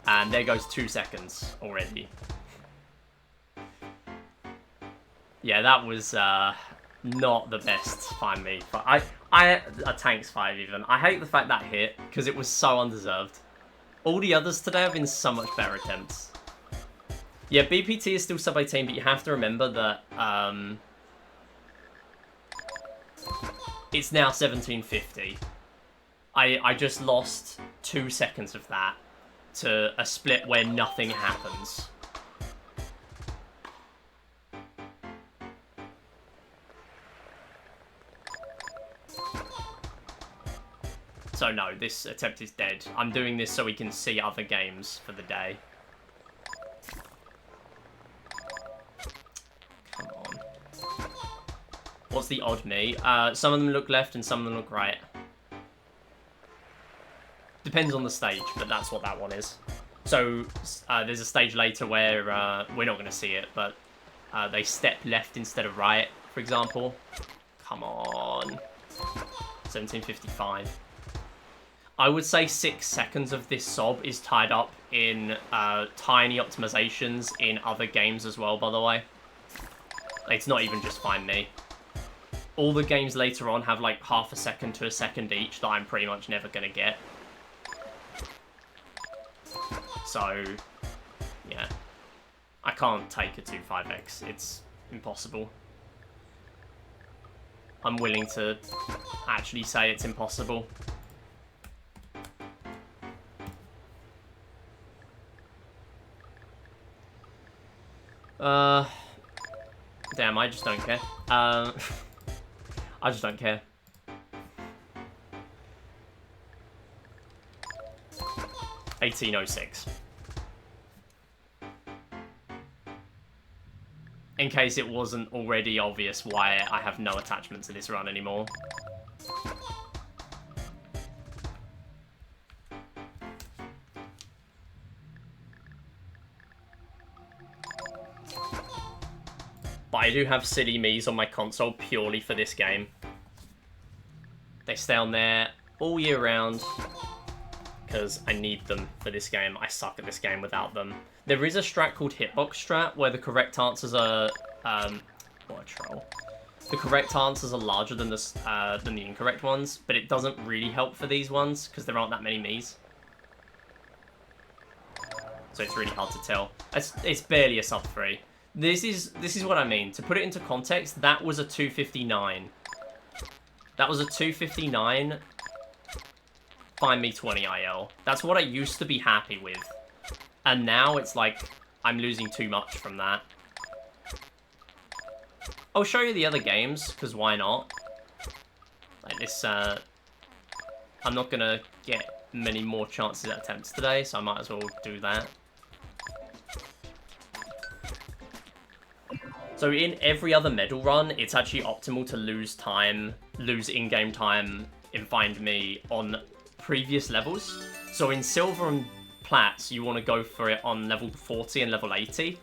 And there goes 2 seconds already. Yeah, that was not the best find me, but a tanks 5 even. I hate the fact that hit because it was so undeserved. All the others today have been so much better attempts. Yeah, BPT is still sub 18, but you have to remember that it's now 1750. I just lost 2 seconds of that to a split where nothing happens. So no, this attempt is dead. I'm doing this so we can see other games for the day. Come on. What's the odd me? Some of them look left and some of them look right. Depends on the stage, but that's what that one is. So there's a stage later where we're not going to see it, but they step left instead of right, for example. Come on. 1755. I would say 6 seconds of this sob is tied up in tiny optimizations in other games as well, by the way. It's not even just Find Me. All the games later on have like half a second to a second each that I'm pretty much never going to get. So, yeah. I can't take a 2.5x. It's impossible. I'm willing to actually say it's impossible. Damn, I just don't care. I just don't care. $18.06. In case it wasn't already obvious why I have no attachment to this run anymore. But I do have Silly Me's on my console purely for this game. They stay on there all year round because I need them for this game. I suck at this game without them. There is a strat called Hitbox Strat where the correct answers are... what a troll. The correct answers are larger than the incorrect ones, but it doesn't really help for these ones because there aren't that many Mi's. So it's really hard to tell. It's barely a sub 3. This is what I mean. To put it into context, that was a 259. That was a 259 Find Me 20 IL. That's what I used to be happy with. And now it's like, I'm losing too much from that. I'll show you the other games, because why not? Like this, I'm not gonna get many more chances at attempts today, so I might as well do that. So in every other medal run, it's actually optimal to lose in-game time in Find Me on previous levels. So in Silver and Plats, you want to go for it on level 40 and level 80,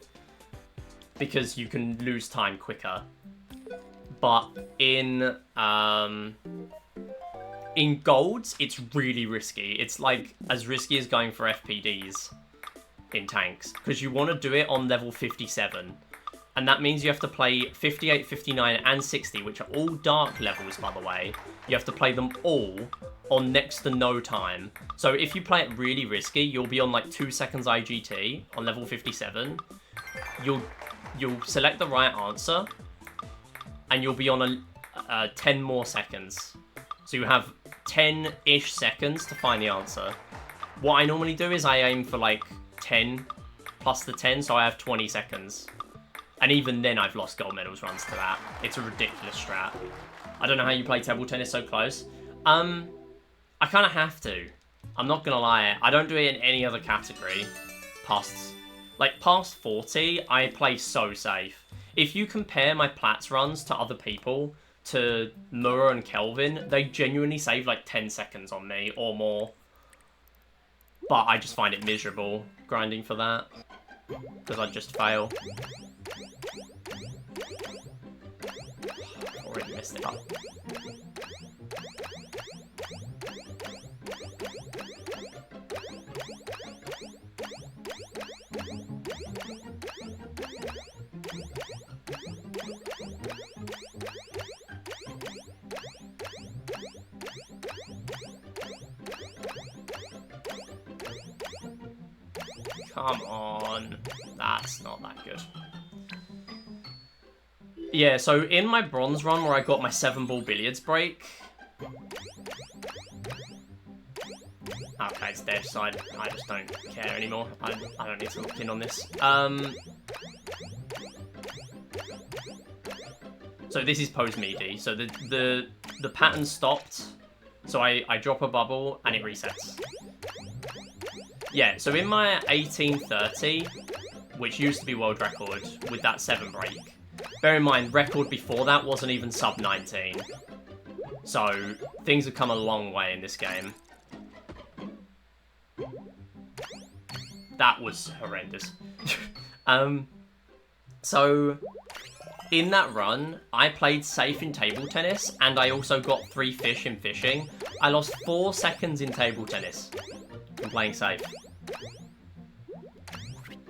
because you can lose time quicker. But in Golds, it's really risky. It's like as risky as going for FPDs in tanks, because you want to do it on level 57. And that means you have to play 58, 59, and 60, which are all dark levels, by the way. You have to play them all on next to no time. So if you play it really risky, you'll be on like 2 seconds IGT on level 57. You'll select the right answer, and you'll be on 10 more seconds. So you have 10-ish seconds to find the answer. What I normally do is I aim for like 10 plus the 10, so I have 20 seconds. And even then, I've lost gold medals runs to that. It's a ridiculous strat. I don't know how you play table tennis so close. I kind of have to. I'm not going to lie. I don't do it in any other category. Past 40, I play so safe. If you compare my Plats runs to other people, to Mura and Kelvin, they genuinely save like 10 seconds on me or more. But I just find it miserable grinding for that. Because I just fail. Already messed it up. Come on. That's not that good. Yeah, so in my bronze run where I got my 7-ball billiards break... Okay, it's dead, so I just don't care anymore. I don't need to look in on this. So this is post-midi. So the pattern stopped. So I drop a bubble and it resets. Yeah, so in my 1830, which used to be world record with that 7 break, bear in mind, record before that wasn't even sub 19. So things have come a long way in this game. That was horrendous. So in that run, I played safe in table tennis, and I also got 3 fish in fishing. I lost 4 seconds in table tennis from playing safe.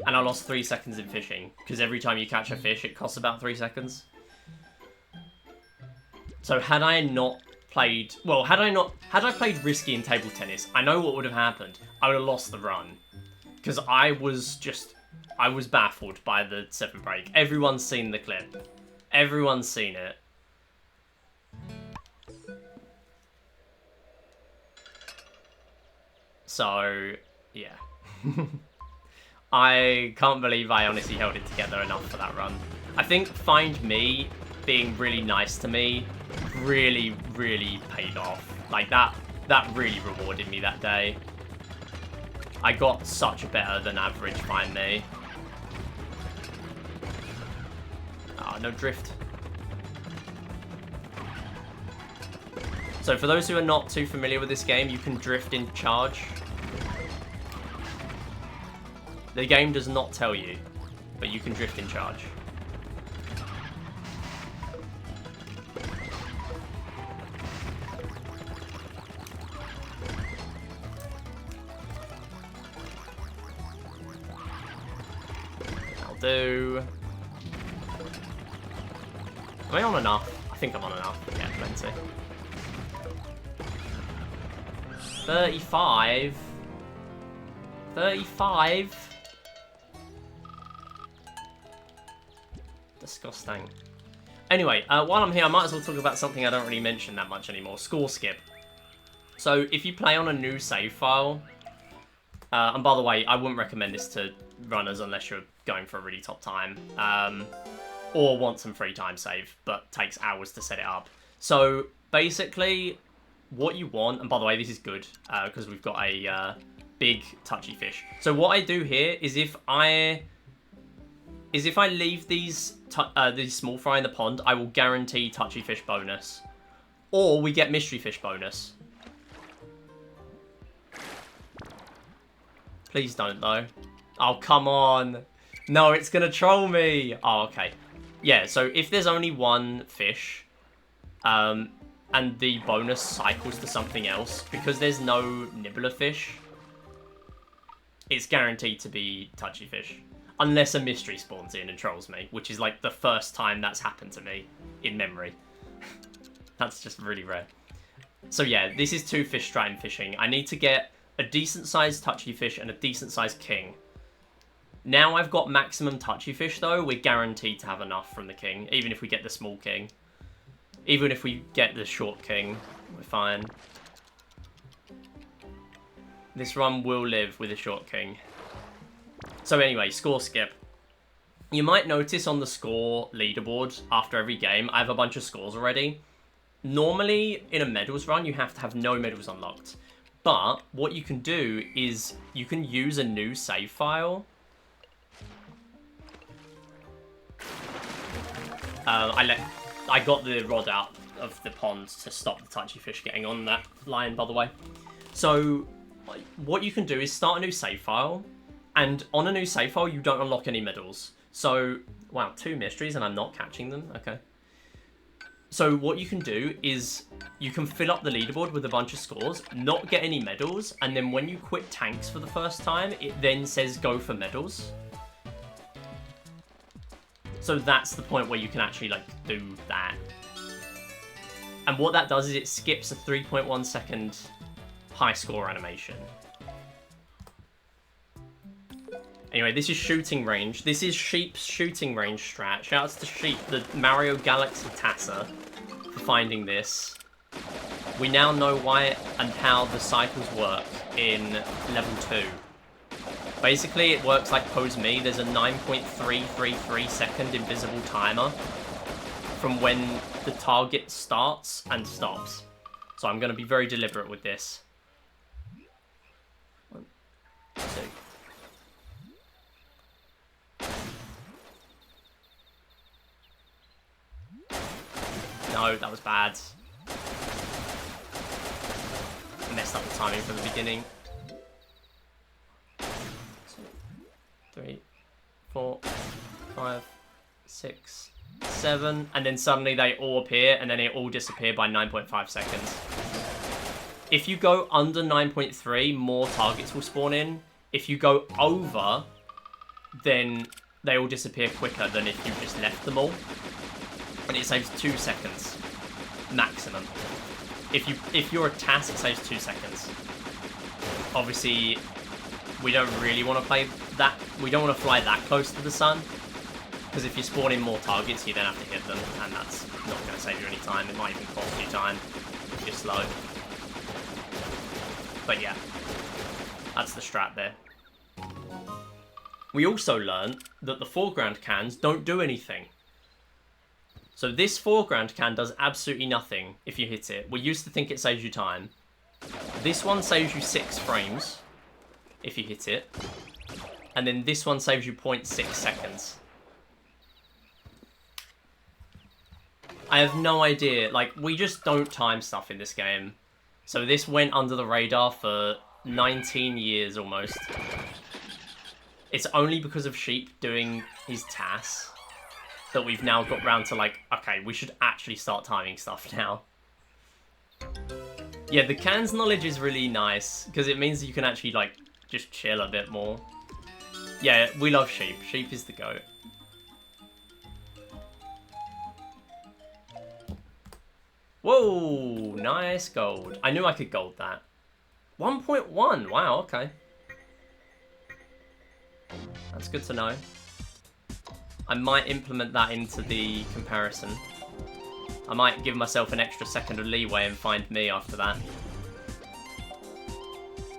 And I lost 3 seconds in fishing, because every time you catch a fish, it costs about 3 seconds. So had I not played... Well, had I played risky in table tennis, I know what would have happened. I would have lost the run. Because I was baffled by the 7th break. Everyone's seen the clip. Everyone's seen it. So, yeah. I can't believe I honestly held it together enough for that run. I think Find Me being really nice to me really, really paid off. Like, that really rewarded me that day. I got such a better than average Find Me. Oh, no drift. So for those who are not too familiar with this game, you can drift in charge. The game does not tell you, but you can drift in charge. That'll do. Am I on enough? I think I'm on enough. Yeah, plenty. 35. 35. Disgusting. Anyway, while I'm here, I might as well talk about something I don't really mention that much anymore. Score skip. So, if you play on a new save file, and by the way, I wouldn't recommend this to runners unless you're going for a really top time, or want some free time save, but takes hours to set it up. So, basically, what you want, and by the way, this is good, because we've got a big touchy fish. So what I do here is if I leave these small fry in the pond, I will guarantee touchy fish bonus. Or we get mystery fish bonus. Please don't, though. Oh, come on. No, it's going to troll me. Oh, okay. Yeah, so if there's only one fish, and the bonus cycles to something else, because there's no nibbler fish, it's guaranteed to be touchy fish. Unless a mystery spawns in and trolls me, which is like the first time that's happened to me in memory. That's just really rare. So yeah, this is 2 fish stratum fishing. I need to get a decent sized touchy fish and a decent sized king. Now I've got maximum touchy fish though, we're guaranteed to have enough from the king, even if we get the small king. Even if we get the short king, we're fine. This run will live with a short king. So anyway, score skip. You might notice on the score leaderboard after every game, I have a bunch of scores already. Normally, in a medals run, you have to have no medals unlocked. But what you can do is you can use a new save file. I got the rod out of the pond to stop the touchy fish getting on that line, by the way. So what you can do is start a new save file, and on a new save file, you don't unlock any medals. So, wow, 2 mysteries and I'm not catching them? Okay. So what you can do is you can fill up the leaderboard with a bunch of scores, not get any medals, and then when you quit tanks for the first time, it then says go for medals. So that's the point where you can actually, like, do that. And what that does is it skips a 3.1 second high score animation. Anyway, this is shooting range. This is Sheep's shooting range strat. Shouts to Sheep, the Mario Galaxy Tasser, for finding this. We now know why and how the cycles work in level 2. Basically, it works like Pose Me. There's a 9.333 second invisible timer from when the target starts and stops. So I'm going to be very deliberate with this. 1, 2. No, that was bad. I messed up the timing from the beginning. 2, 3, 4, 5, 6, 7, and then suddenly they all appear, and then they all disappear by 9.5 seconds. If you go under 9.3, more targets will spawn in. If you go over, then they all disappear quicker than if you just left them all. And it saves 2 seconds maximum. If you're a task, it saves 2 seconds. Obviously, we don't really want to play that. We don't want to fly that close to the sun, because if you spawn in more targets, you then have to hit them, and that's not going to save you any time. It might even cost you time if you're slow. But yeah, that's the strat there. We also learned that the foreground cans don't do anything. So this foreground can does absolutely nothing if you hit it. We used to think it saves you time. This one saves you 6 frames if you hit it. And then this one saves you 0.6 seconds. I have no idea. Like, we just don't time stuff in this game. So this went under the radar for 19 years almost. It's only because of Sheep doing his tasks that we've now got round to, like, okay, we should actually start timing stuff now. Yeah, the cans knowledge is really nice, because it means that you can actually, like, just chill a bit more. Yeah, we love Sheep. Sheep is the GOAT. Whoa, nice gold. I knew I could gold that. 1.1, wow, okay. That's good to know. I might implement that into the comparison. I might give myself an extra second of leeway and find me after that.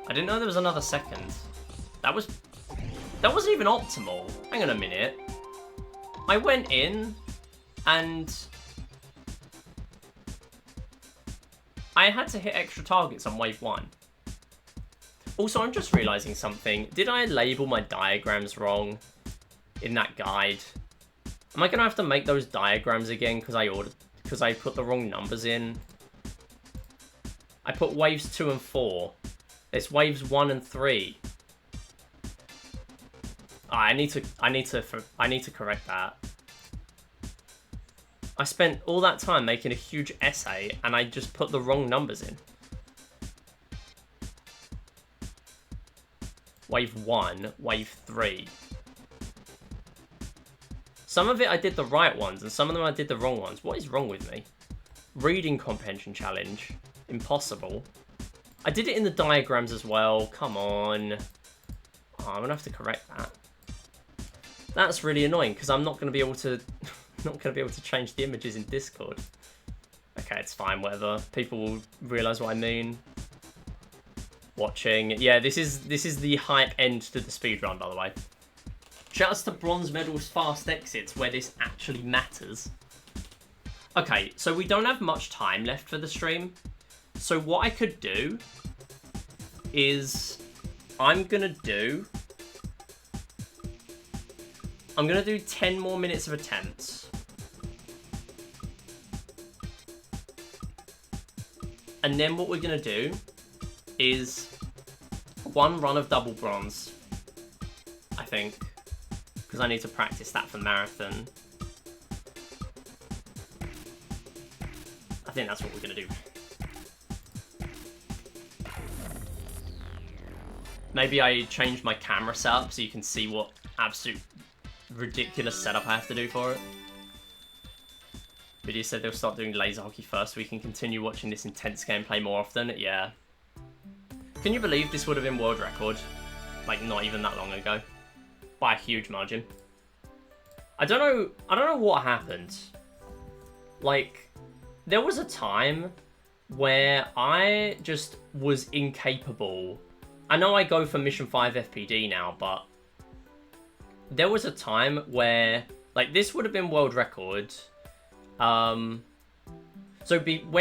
I didn't know there was another second. That wasn't even optimal. Hang on a minute. I went in and I had to hit extra targets on wave 1. Also, I'm just realizing something. Did I label my diagrams wrong in that guide? Am I gonna have to make those diagrams again because I put the wrong numbers in? I put waves 2 and 4. It's waves 1 and 3. Oh, I need to correct that. I spent all that time making a huge essay and I just put the wrong numbers in. Wave 1, wave 3. Some of it I did the right ones, and some of them I did the wrong ones. What is wrong with me? Reading comprehension challenge. Impossible. I did it in the diagrams as well. Come on. Oh, I'm gonna have to correct that. That's really annoying because I'm not gonna be able to change the images in Discord. Okay, it's fine, whatever. People will realise what I mean. Watching. Yeah, this is the hype end to the speedrun, by the way. Shouts to bronze medals fast exits where this actually matters. Okay, so we don't have much time left for the stream. So what I could do is I'm gonna do 10 more minutes of attempts. And then what we're gonna do is 1 run of double bronze, I think, because I need to practice that for marathon. I think that's what we're gonna do. Maybe I change my camera setup so you can see what absolute ridiculous setup I have to do for it. Video said they'll start doing laser hockey first so we can continue watching this intense gameplay more often. Yeah. Can you believe this would have been world record? Like, not even that long ago. By a huge margin. I don't know what happened. Like, there was a time where I just was incapable. I know I go for Mission 5 FPD now, but there was a time where, like, this would have been world record. When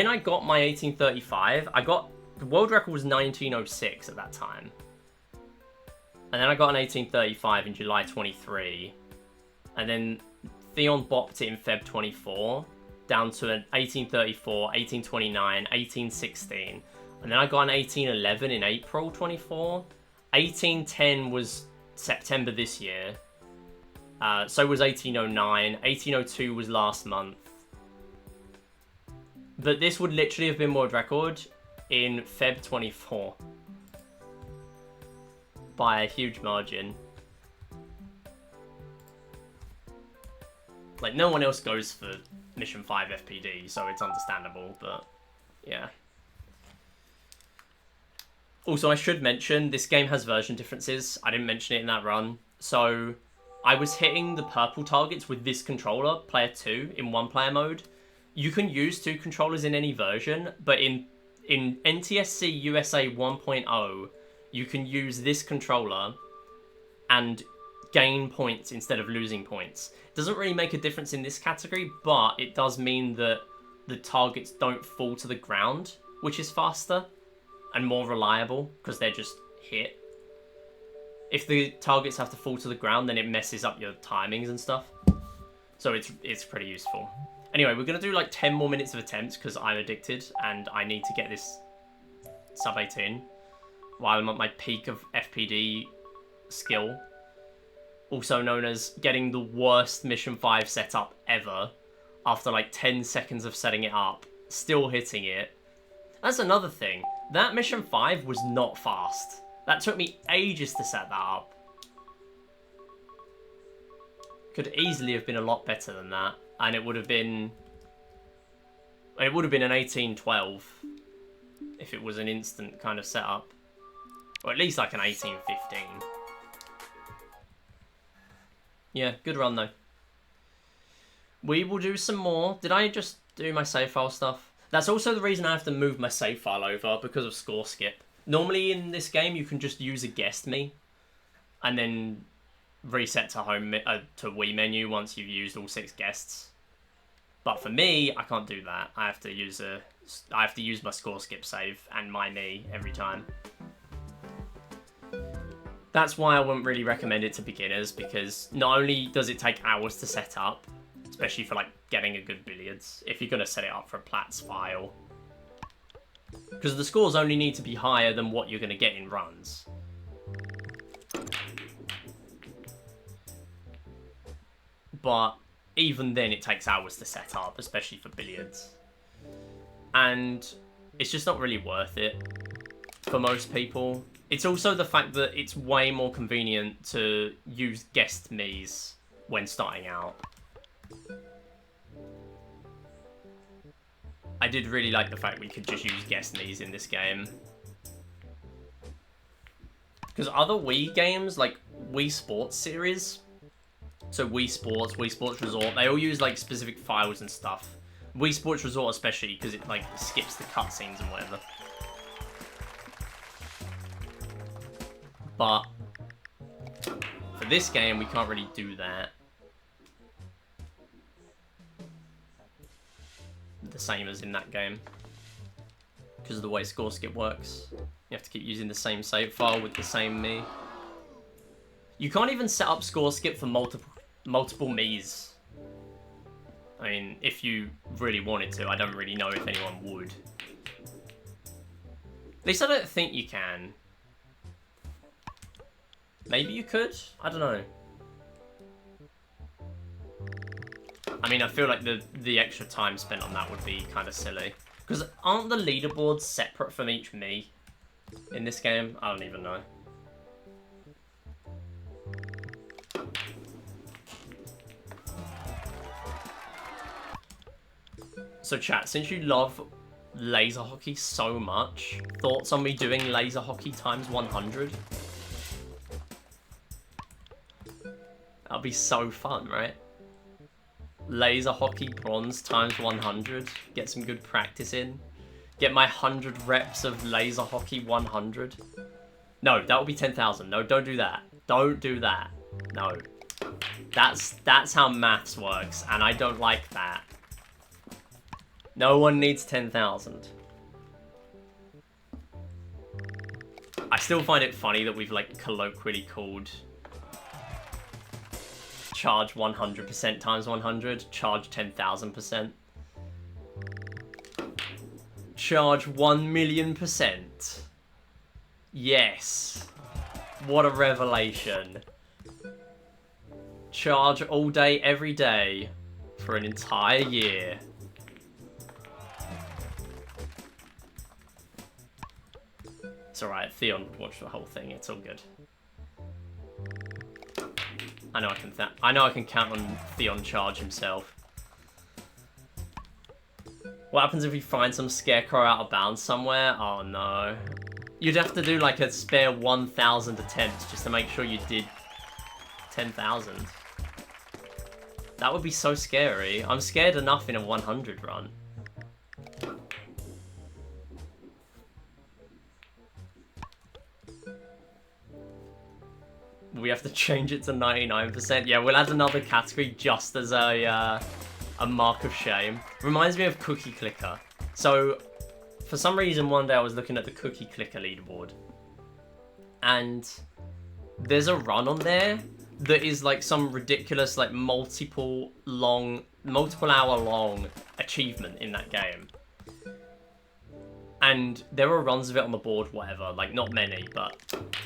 I got my 1835, the world record was 1906 at that time. And then I got an 1835 in July 23. And then Theon bopped it in Feb 24 down to an 1834, 1829, 1816. And then I got an 1811 in April 24. 1810 was September this year. So was 1809. 1802 was last month. But this would literally have been world record in Feb 24. By a huge margin. Like, no one else goes for Mission 5 FPD, so it's understandable, but yeah. Also, I should mention, this game has version differences. I didn't mention it in that run. So, I was hitting the purple targets with this controller, player 2, in one-player mode. You can use 2 controllers in any version, but in NTSC USA 1.0, you can use this controller and gain points instead of losing points. Doesn't really make a difference in this category, but it does mean that the targets don't fall to the ground, which is faster and more reliable because they're just hit. If the targets have to fall to the ground, then it messes up your timings and stuff. So it's pretty useful. Anyway, we're going to do like 10 more minutes of attempts because I'm addicted and I need to get this sub 18 while I'm at my peak of FPD skill. Also known as getting the worst Mission 5 setup ever after like 10 seconds of setting it up, still hitting it. That's another thing. That Mission 5 was not fast. That took me ages to set that up. Could easily have been a lot better than that, and it would have been an 1812 if it was an instant kind of setup, or at least like an 1815. Yeah, good run though. We will do some more. Did I just do my save file stuff? That's also the reason I have to move my save file over, because of score skip. Normally in this game you can just use a guest me and then reset to to Wii menu once you've used all 6 guests. But for me, I can't do that. I have to use my score skip save and my me every time. That's why I wouldn't really recommend it to beginners, because not only does it take hours to set up, especially for like getting a good billiards, if you're going to set it up for a Platts file, because the scores only need to be higher than what you're going to get in runs. But even then it takes hours to set up, especially for billiards. And it's just not really worth it for most people. It's also the fact that it's way more convenient to use guest me's when starting out. I did really like the fact we could just use guest me's in this game. Because other Wii games, like Wii Sports series, so Wii Sports Resort, they all use like specific files and stuff. Wii Sports Resort especially, because it like skips the cutscenes and whatever. But for this game, we can't really do that. The same as in that game, because of the way score skip works. You have to keep using the same save file with the same me. You can't even set up score skip for multiple me's. I mean, if you really wanted to, I don't really know if anyone would. At least I don't think you can. Maybe you could? I don't know. I mean, I feel like the extra time spent on that would be kind of silly. Because aren't the leaderboards separate from each me in this game? I don't even know. So chat, since you love laser hockey so much, thoughts on me doing laser hockey times 100? That'll be so fun, right? Laser hockey bronze times 100. Get some good practice in. Get my 100 reps of laser hockey 100. No, that will be 10,000. No, don't do that. Don't do that. No. That's how maths works, and I don't like that. No one needs 10,000. I still find it funny that we've like colloquially called charge 100% times 100, charge 10,000%. Charge 1,000,000%. Yes. What a revelation. Charge all day, every day, for an entire year. It's alright, Theon would watch the whole thing, it's all good. I know I can count on Theon charge himself. What happens if we find some scarecrow out of bounds somewhere? Oh no. You'd have to do like a spare 1,000 attempts just to make sure you did 10,000. That would be so scary. I'm scared enough in a 100 run. We have to change it to 99%. Yeah, we'll add another category just as a mark of shame. Reminds me of Cookie Clicker. So, for some reason, one day I was looking at the Cookie Clicker leaderboard. And there's a run on there that is like some ridiculous, like multiple hour long achievement in that game. And there are runs of it on the board, whatever, like not many, but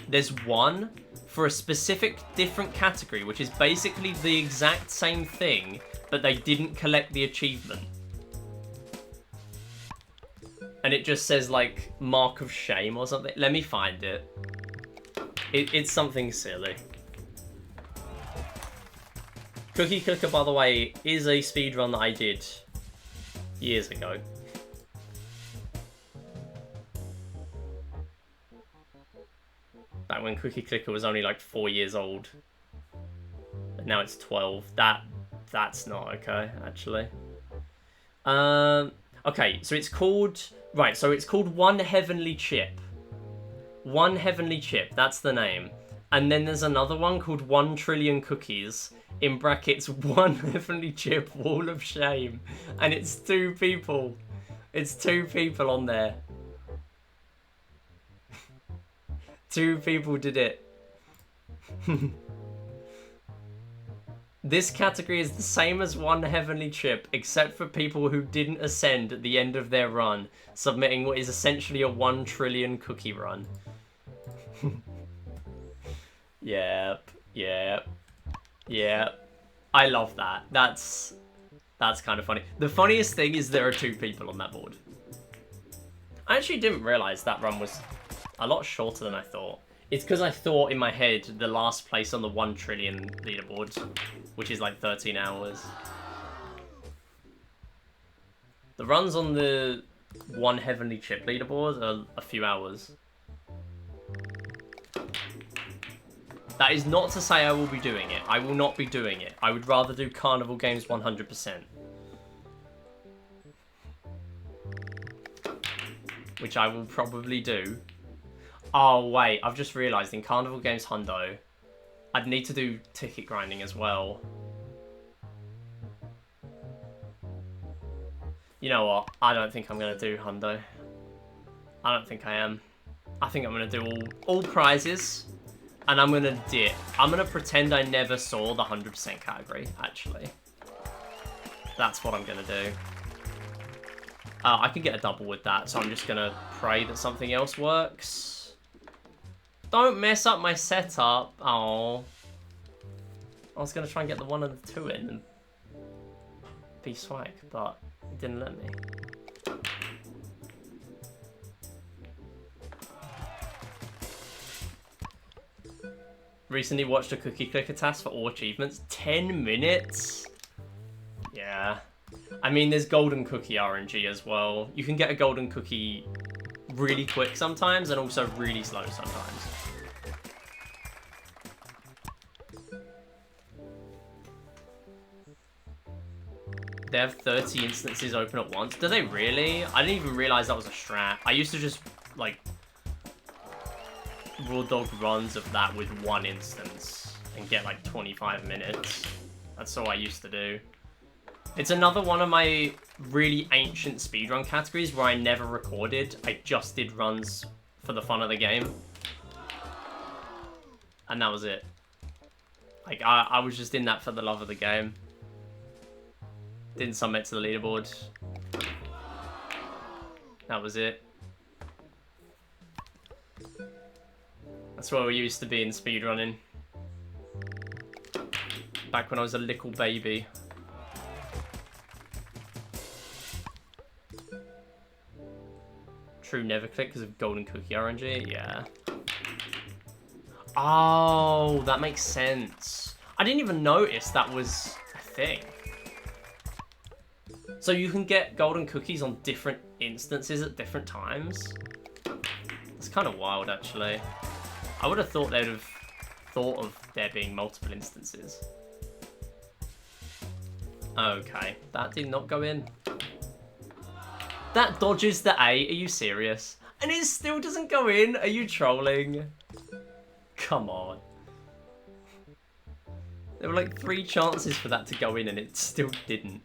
there's one for a specific different category, which is basically the exact same thing, but they didn't collect the achievement. And it just says like mark of shame or something. Let me find it. It's something silly. Cookie Clicker, by the way, is a speedrun that I did years ago. Back when Cookie Clicker was only like 4 years old. And now it's 12. That's not okay, actually. Okay, so it's called... Right, so it's called One Heavenly Chip. One Heavenly Chip, that's the name. And then there's another one called 1 Trillion Cookies, in brackets, One Heavenly Chip, Wall of Shame. And it's 2 people. It's 2 people on there. 2 people did it. This category is the same as One Heavenly Chip, except for people who didn't ascend at the end of their run, submitting what is essentially a 1 trillion cookie run. Yep. I love that. That's kind of funny. The funniest thing is there are 2 people on that board. I actually didn't realise that run was a lot shorter than I thought. It's because I thought in my head the last place on the 1 trillion leaderboard, which is like 13 hours. The runs on the 1 Heavenly Chip leaderboard are a few hours. That is not to say I will be doing it. I will not be doing it. I would rather do Carnival Games 100%. Which I will probably do. Oh, wait. I've just realised in Carnival Games Hundo, I'd need to do ticket grinding as well. You know what? I don't think I'm going to do Hundo. I don't think I am. I think I'm going to do all prizes. And I'm going to dip. I'm going to pretend I never saw the 100% category, actually. That's what I'm going to do. I can get a double with that, so I'm just going to pray that something else works. Don't mess up my setup. Oh. I was going to try and get the 1 and the 2 in and be swag, but it didn't let me. Recently watched a Cookie Clicker task for all achievements. 10 minutes? Yeah. I mean, there's golden cookie RNG as well. You can get a golden cookie really quick sometimes and also really slow sometimes. They have 30 instances open at once. Do they really? I didn't even realize that was a strat. I used to just, like, raw dog runs of that with 1 instance and get, like, 25 minutes. That's all I used to do. It's another one of my really ancient speedrun categories where I never recorded. I just did runs for the fun of the game. And that was it. Like, I was just in that for the love of the game. Didn't submit to the leaderboard. That was it. That's where we used to be in speedrunning. Back when I was a little baby. True, never click because of golden cookie RNG. Yeah. Oh, that makes sense. I didn't even notice that was a thing. So you can get golden cookies on different instances at different times. It's kind of wild, actually. I would have thought they'd have thought of there being multiple instances. Okay, that did not go in. That dodges the A, are you serious? And it still doesn't go in, are you trolling? Come on. There were like 3 chances for that to go in and it still didn't.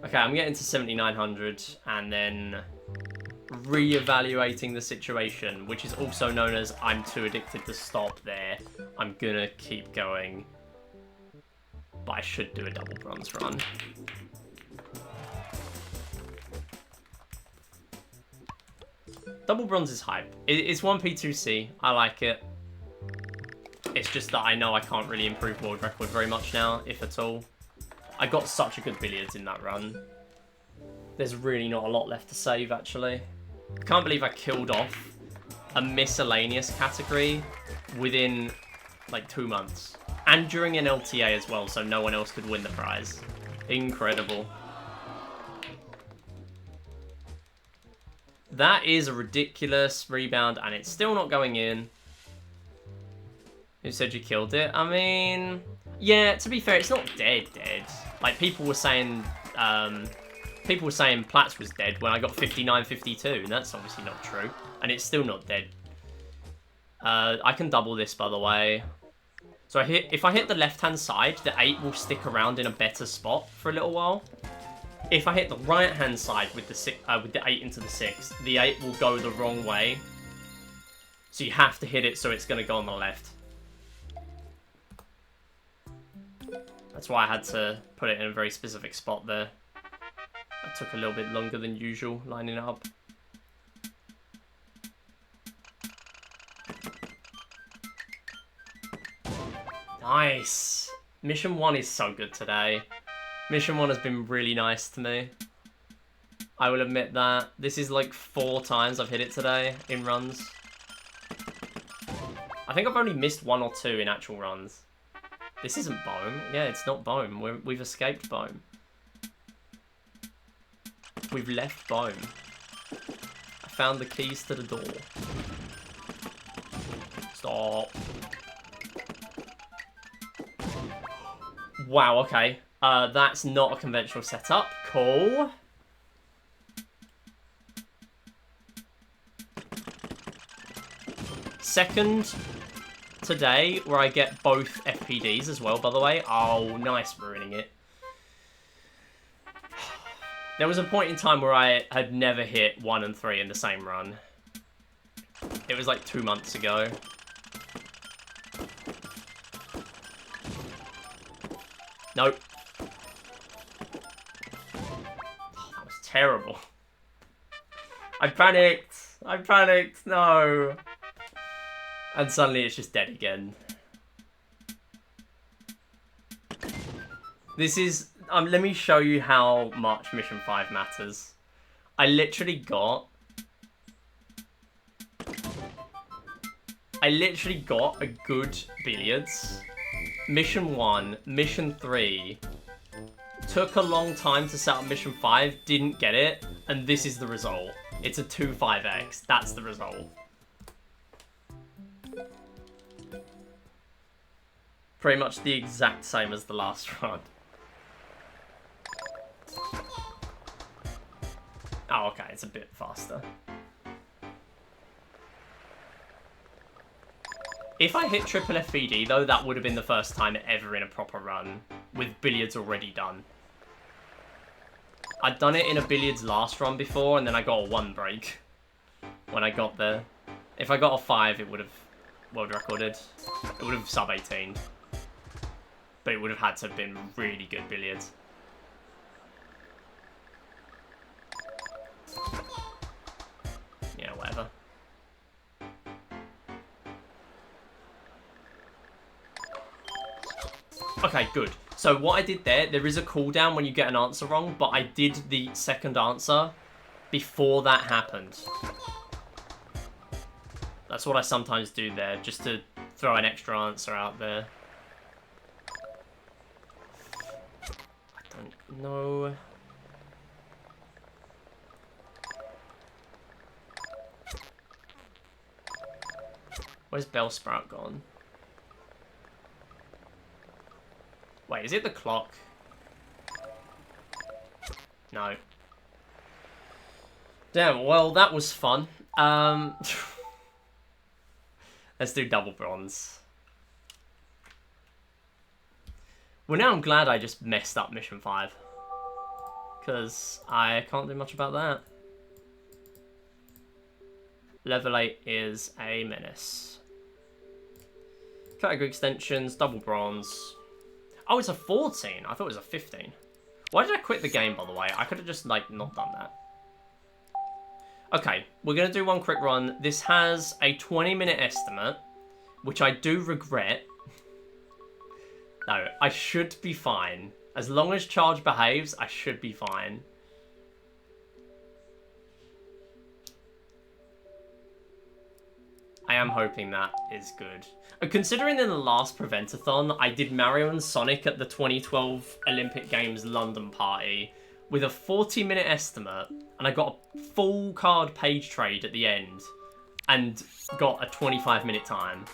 Okay, I'm getting to 7,900 and then re-evaluating the situation, which is also known as I'm too addicted to stop there. I'm gonna keep going. But I should do a double bronze run. Double bronze is hype. It's 1P2C. I like it. It's just that I know I can't really improve world record very much now, if at all. I got such a good billiards in that run. There's really not a lot left to save, actually. I can't believe I killed off a miscellaneous category within, like, 2 months. And during an LTA as well, so no one else could win the prize. Incredible. That is a ridiculous rebound, and it's still not going in. Who said you killed it? I mean, yeah, to be fair, it's not dead. Like, people were saying Platts was dead when I got 59-52, and that's obviously not true. And it's still not dead. I can double this, by the way. So if I hit the left-hand side, the 8 will stick around in a better spot for a little while. If I hit the right-hand side with the 8 into the 6, the 8 will go the wrong way. So you have to hit it so it's going to go on the left. That's why I had to put it in a very specific spot there. It took a little bit longer than usual, lining it up. Nice! Mission 1 is so good today. Mission 1 has been really nice to me. I will admit that. This is like 4 times I've hit it today in runs. I think I've only missed 1 or 2 in actual runs. This isn't Bohm. Yeah, it's not Bohm. We've escaped Bohm. We've left Bohm. I found the keys to the door. Stop. Wow, okay. That's not a conventional setup. Cool. Second today, where I get both FPDs as well, by the way. Oh, nice, ruining it. There was a point in time where I had never hit 1 and 3 in the same run. It was like 2 months ago. Nope. Oh, that was terrible. I panicked, no. And suddenly it's just dead again. This is, let me show you how much Mission 5 matters. I literally got a good billiards. Mission 1, Mission 3, took a long time to set up Mission 5, didn't get it, and this is the result. It's a 2-5x, that's the result. Pretty much the exact same as the last run. Oh, okay, it's a bit faster. If I hit triple FVD, though, that would have been the first time ever in a proper run, with billiards already done. I'd done it in a billiards last run before, and then I got a 1 break when I got there. If I got a 5, it would have world recorded. It would have sub-18. But it would have had to have been really good billiards. Yeah, whatever. Okay, good. So what I did there is a cooldown when you get an answer wrong, but I did the second answer before that happened. That's what I sometimes do there, just to throw an extra answer out there. I don't know. Where's Bellsprout gone? Wait, is it the clock? No. Damn, well, that was fun. Let's do double bronze. Well, now I'm glad I just messed up Mission 5. Because I can't do much about that. Level 8 is a menace. Category extensions, double bronze. Oh, it's a 14. I thought it was a 15. Why did I quit the game, by the way? I could have just, like, not done that. Okay, we're going to do one quick run. This has a 20-minute estimate, which I do regret. No, I should be fine. As long as charge behaves, I should be fine. I am hoping that is good. Considering in the last Preventathon, I did Mario and Sonic at the 2012 Olympic Games London party with a 40-minute estimate, and I got a full card page trade at the end, and got a 25-minute time.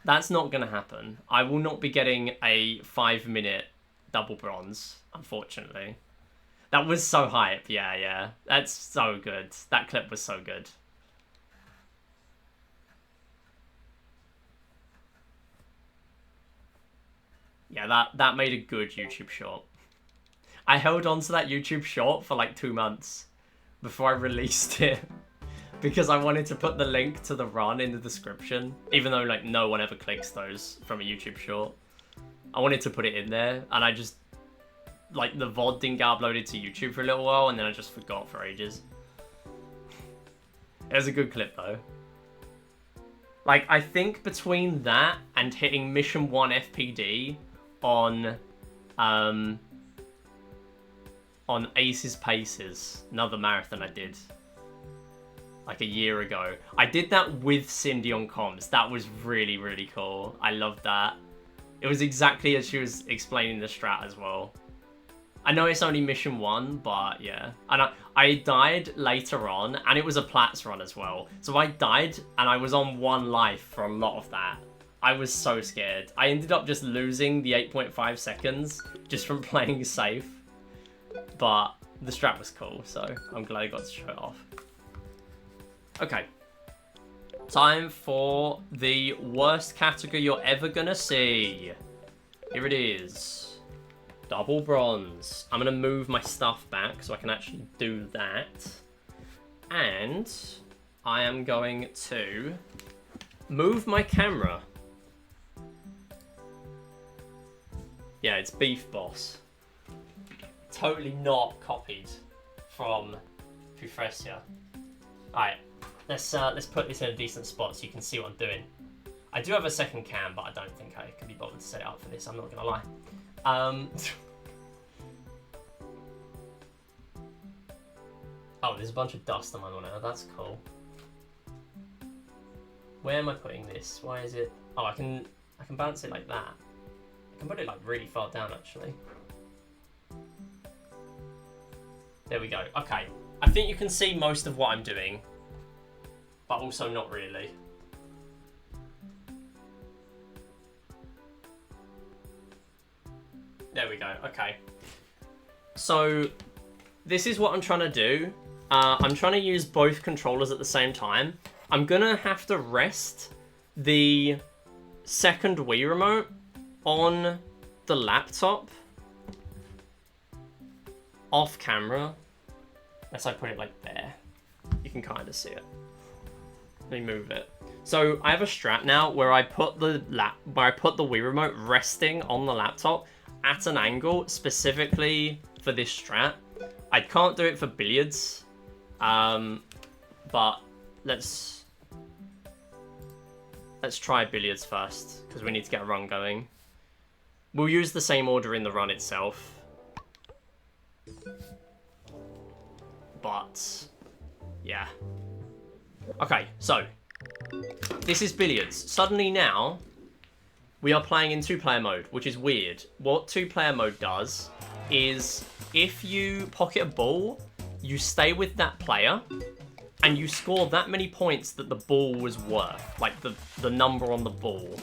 That's not going to happen. I will not be getting a 5-minute double bronze, unfortunately. That was so hype, yeah. That's so good. That clip was so good. Yeah, that made a good YouTube short. I held on to that YouTube short for like 2 months before I released it because I wanted to put the link to the run in the description, even though like no one ever clicks those from a YouTube short. I wanted to put it in there, and I just, like, the VOD didn't get uploaded to YouTube for a little while, and then I just forgot for ages. It was a good clip though. Like, I think between that and hitting Mission 1 FPD on Aces Paces, another marathon I did like a year ago. I did that with Cindy on comms. That was really, really cool. I loved that. It was exactly as she was explaining the strat as well. I know it's only Mission 1, but yeah. And I died later on, and it was a Platts run as well. So I died, and I was on 1 life for a lot of that. I was so scared. I ended up just losing the 8.5 seconds just from playing safe. But the strat was cool, so I'm glad I got to show it off. Okay. Time for the worst category you're ever gonna see. Here it is. Double bronze. I'm gonna move my stuff back so I can actually do that. And I am going to move my camera. Yeah, it's Beef Boss. Totally not copied from Fufresia. Alright, let's put this in a decent spot so you can see what I'm doing. I do have a second cam, but I don't think I can be bothered to set it up for this, I'm not gonna lie. Oh, there's a bunch of dust on my monitor, that's cool. Where am I putting this? Why is it... Oh, I can bounce it like that. I can put it like really far down actually. There we go. Okay. I think you can see most of what I'm doing, but also not really. There we go. Okay. So this is what I'm trying to do. I'm trying to use both controllers at the same time. I'm gonna have to rest the second Wii remote on the laptop off camera. Unless I put it like there. You can kind of see it. Let me move it. So I have a strat now where I put the Wii remote resting on the laptop at an angle specifically for this strat. I can't do it for billiards, but let's try billiards first because we need to get a run going. We'll use the same order in the run itself, but yeah. Okay, so this is billiards. Suddenly now, we are playing in two-player mode, which is weird. What two-player mode does is if you pocket a ball, you stay with that player, and you score that many points that the ball was worth, like the number on the ball.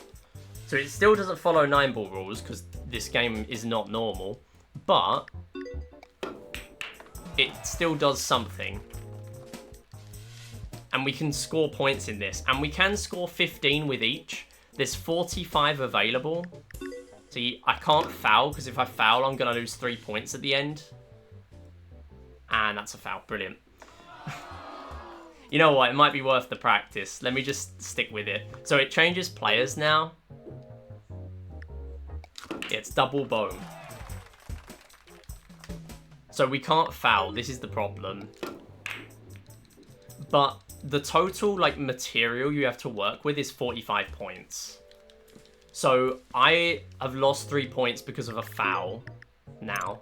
So it still doesn't follow 9-ball rules, because this game is not normal, but it still does something. And we can score points in this, and we can score 15 with each. There's 45 available. See, I can't foul, because if I foul, I'm going to lose 3 points at the end. And that's a foul. Brilliant. You know what? It might be worth the practice. Let me just stick with it. So it changes players now. It's double bow. So we can't foul. This is the problem. But the total, like, material you have to work with is 45 points. So I have lost 3 points because of a foul now.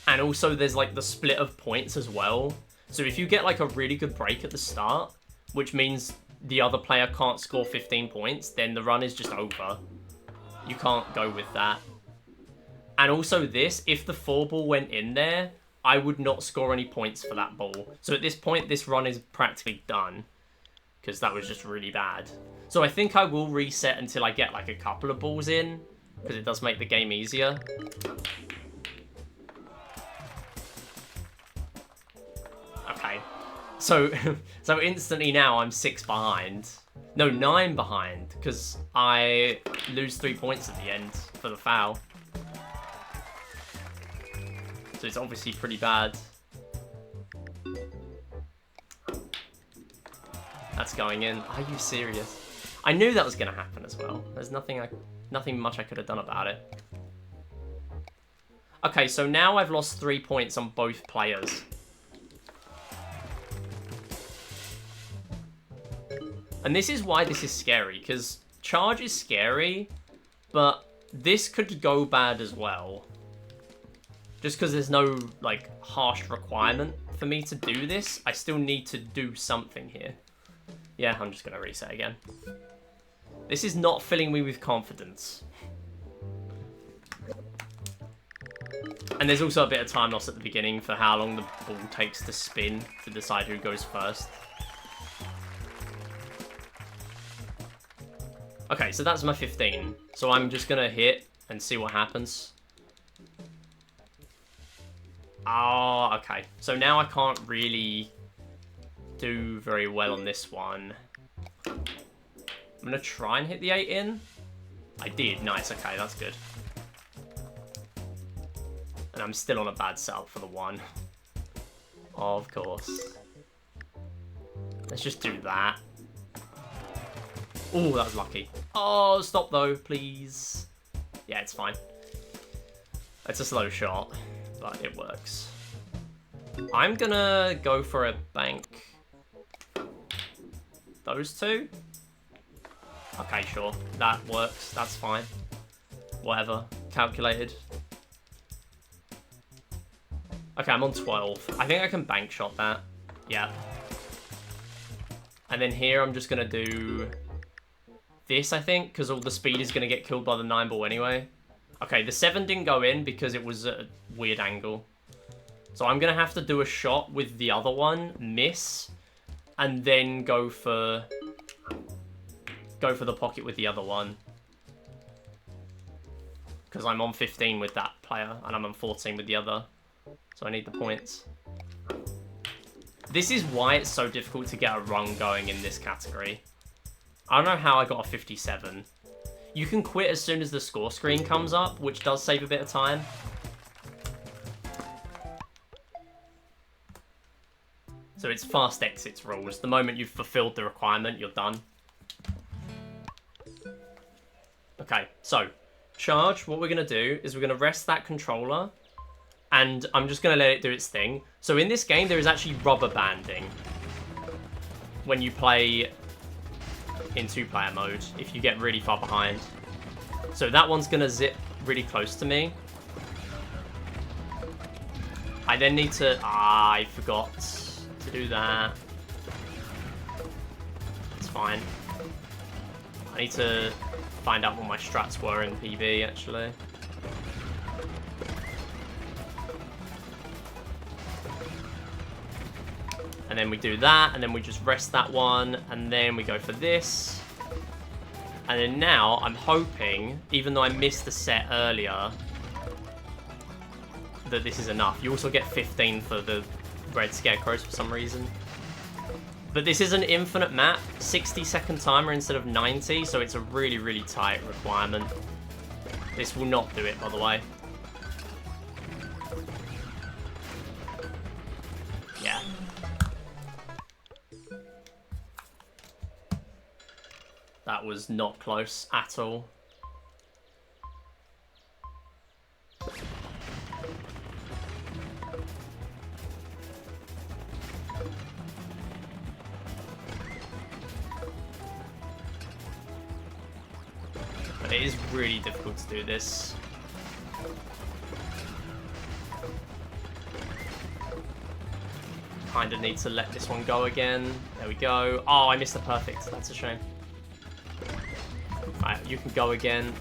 And also there's, like, the split of points as well. So if you get, like, a really good break at the start, which means the other player can't score 15 points, then the run is just over. You can't go with that. And also this, if the 4-ball went in there, I would not score any points for that ball. So at this point, this run is practically done. Because that was just really bad. So I think I will reset until I get, like, a couple of balls in. Because it does make the game easier. Okay. So instantly now I'm 6 behind. No, 9 behind. Because I lose 3 points at the end for the foul. So it's obviously pretty bad. That's going in. Are you serious? I knew that was going to happen as well. There's nothing much I could have done about it. Okay, so now I've lost 3 points on both players. And this is why this is scary, because charge is scary, but this could go bad as well. Just because there's no, like, harsh requirement for me to do this, I still need to do something here. Yeah, I'm just going to reset again. This is not filling me with confidence. And there's also a bit of time loss at the beginning for how long the ball takes to spin to decide who goes first. Okay, so that's my 15. So I'm just going to hit and see what happens. Oh, okay. So now I can't really do very well on this one. I'm going to try and hit the 8 in. I did. Nice. Okay, that's good. And I'm still on a bad setup for the 1. Of course. Let's just do that. Oh, that was lucky. Oh, stop though, please. Yeah, it's fine. It's a slow shot. But it works. I'm gonna go for a bank. Those two? Okay, sure. That works. That's fine. Whatever. Calculated. Okay, I'm on 12. I think I can bank shot that. Yeah. And then here I'm just gonna do this, I think, because all the speed is gonna get killed by the 9-ball anyway. Okay, the 7 didn't go in because it was a weird angle. So I'm going to have to do a shot with the other one, miss, and then go for the pocket with the other one. Because I'm on 15 with that player, and I'm on 14 with the other. So I need the points. This is why it's so difficult to get a run going in this category. I don't know how I got a 57. You can quit as soon as the score screen comes up, which does save a bit of time. So it's fast exits rules. The moment you've fulfilled the requirement, you're done. Okay, so charge, what we're going to do is we're going to rest that controller, and I'm just going to let it do its thing. So in this game, there is actually rubber banding when you play in 2-player mode, if you get really far behind. So that one's going to zip really close to me. I then need to... Ah, I forgot to do that. It's fine. I need to find out what my strats were in PB, actually. And then we do that, and then we just rest that one, and then we go for this. And then now, I'm hoping, even though I missed the set earlier, that this is enough. You also get 15 for the red scarecrows for some reason. But this is an infinite map, 60-second timer instead of 90, so it's a really, really tight requirement. This will not do it, by the way. Yeah. That was not close at all. But it is really difficult to do this. Kinda need to let this one go again. There we go. Oh, I missed the perfect. That's a shame. Alright, you can go again.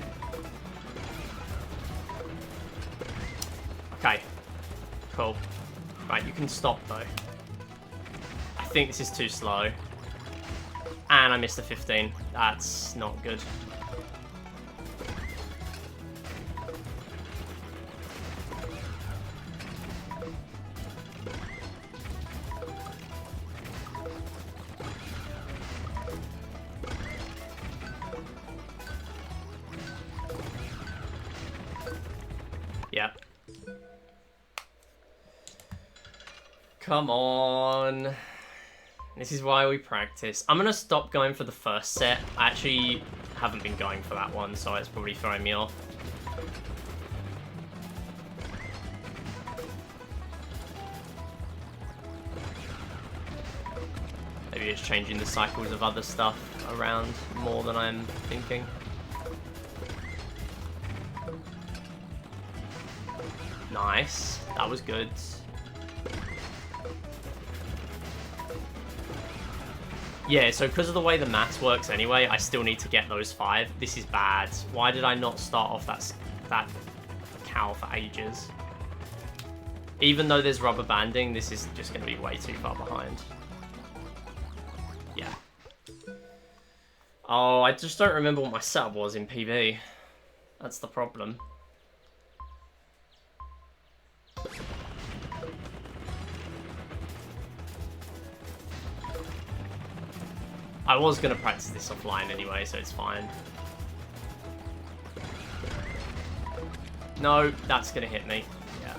Okay. Cool. Right, you can stop though. I think this is too slow. And I missed the 15. That's not good. Yep. Come on. This is why we practice. I'm gonna stop going for the first set. I actually haven't been going for that one, so it's probably throwing me off. Maybe it's changing the cycles of other stuff around more than I'm thinking. Nice. That was good. Yeah, so because of the way the maths works anyway, I still need to get those 5. This is bad. Why did I not start off that cow for ages? Even though there's rubber banding, this is just going to be way too far behind. Yeah. Oh, I just don't remember what my setup was in PB. That's the problem. I was going to practice this offline anyway, so it's fine. No, that's going to hit me. Yeah.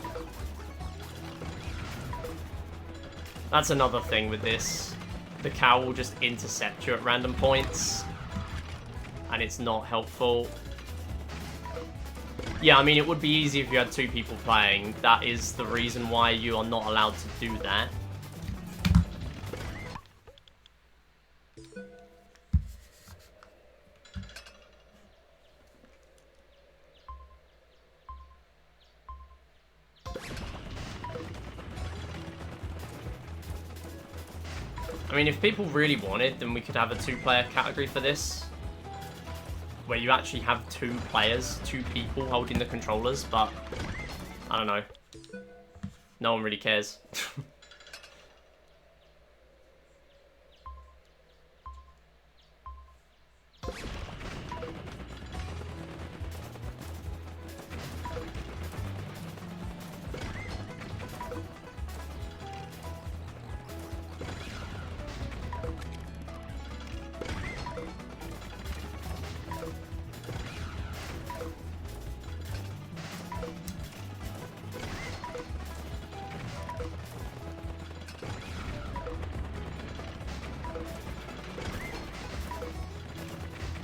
That's another thing with this. The cow will just intercept you at random points. And it's not helpful. Yeah, I mean, it would be easy if you had 2 people playing. That is the reason why you are not allowed to do that. I mean, if people really wanted, then we could have a 2-player category for this. Where you actually have 2 players, 2 people holding the controllers, but I don't know. No one really cares.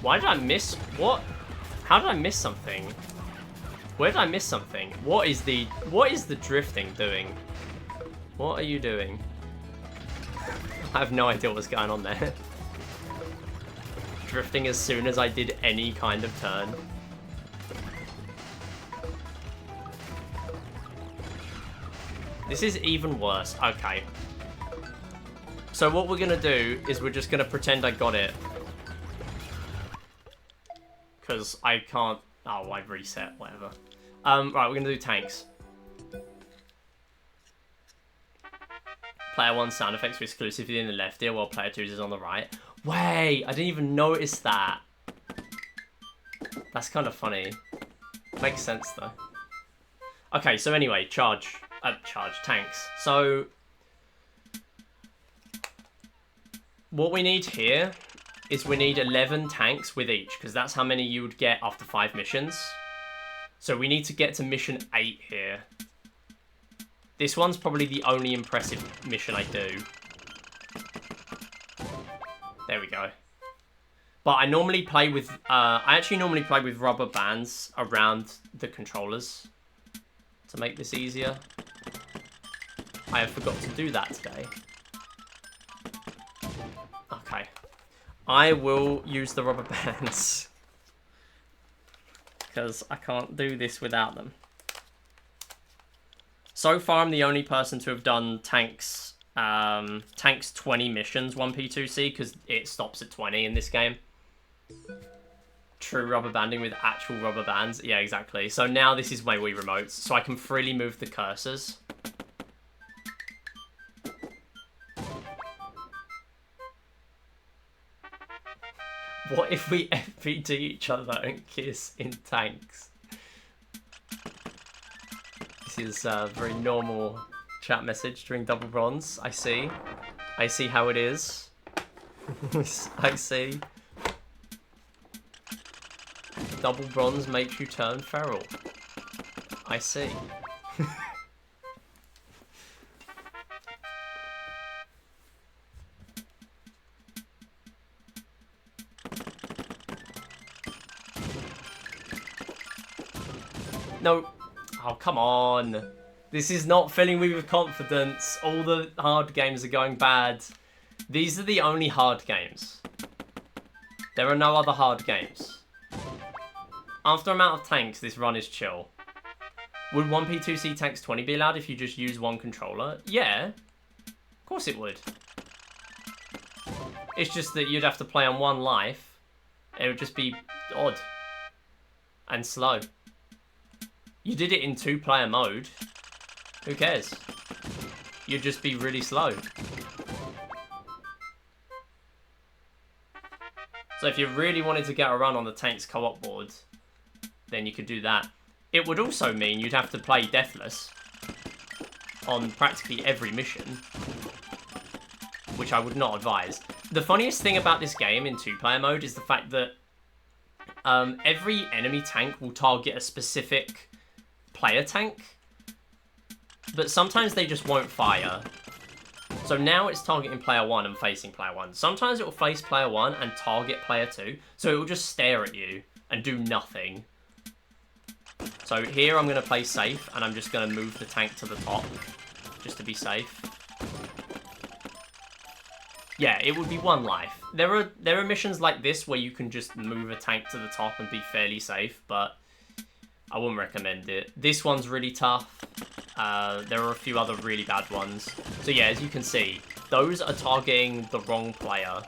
Why did I miss? What? How did I miss something? Where did I miss something? What is the drifting doing? What are you doing? I have no idea what's going on there. Drifting as soon as I did any kind of turn. This is even worse. Okay. So what we're going to do is we're just going to pretend I got it. Because I can't... Oh, I've reset, whatever. Right, we're going to do tanks. Player 1 sound effects are exclusively in the left ear, while player 2's is on the right. Wait, I didn't even notice that. That's kind of funny. Makes sense, though. Okay, so anyway, tanks. So... what we need here is we need 11 tanks with each, because that's how many you would get after 5 missions. So we need to get to mission 8 here. This one's probably the only impressive mission I do. There we go. But I normally play with... I actually normally play with rubber bands around the controllers to make this easier. I have forgot to do that today. Okay. I will use the rubber bands. Because I can't do this without them. So far, I'm the only person to have done tanks 20 missions 1P2C, because it stops at 20 in this game. True rubber banding with actual rubber bands. Yeah, exactly. So now this is my Wii remotes, so I can freely move the cursors. What if we FPD each other and kiss in tanks? This is a very normal chat message during double bronze. I see. I see how it is. I see. Double bronze makes you turn feral. I see. No. Oh, come on. This is not filling me with confidence. All the hard games are going bad. These are the only hard games. There are no other hard games. After amount of tanks, this run is chill. Would 1P2C tanks 20 be allowed if you just use one controller? Yeah. Of course it would. It's just that you'd have to play on one life. It would just be odd. And slow. You did it in 2-player mode. Who cares? You'd just be really slow. So if you really wanted to get a run on the tanks co-op board, then you could do that. It would also mean you'd have to play Deathless on practically every mission, which I would not advise. The funniest thing about this game in 2-player mode is the fact that every enemy tank will target a specific player tank, but sometimes they just won't fire. So now it's targeting player 1 and facing player 1. Sometimes it will face player 1 and target player 2, so it will just stare at you and do nothing. So here I'm going to play safe, and I'm just going to move the tank to the top, just to be safe. Yeah, it would be one life. There are missions like this where you can just move a tank to the top and be fairly safe, but I wouldn't recommend it. This one's really tough. There are a few other really bad ones. So yeah, as you can see, those are targeting the wrong player.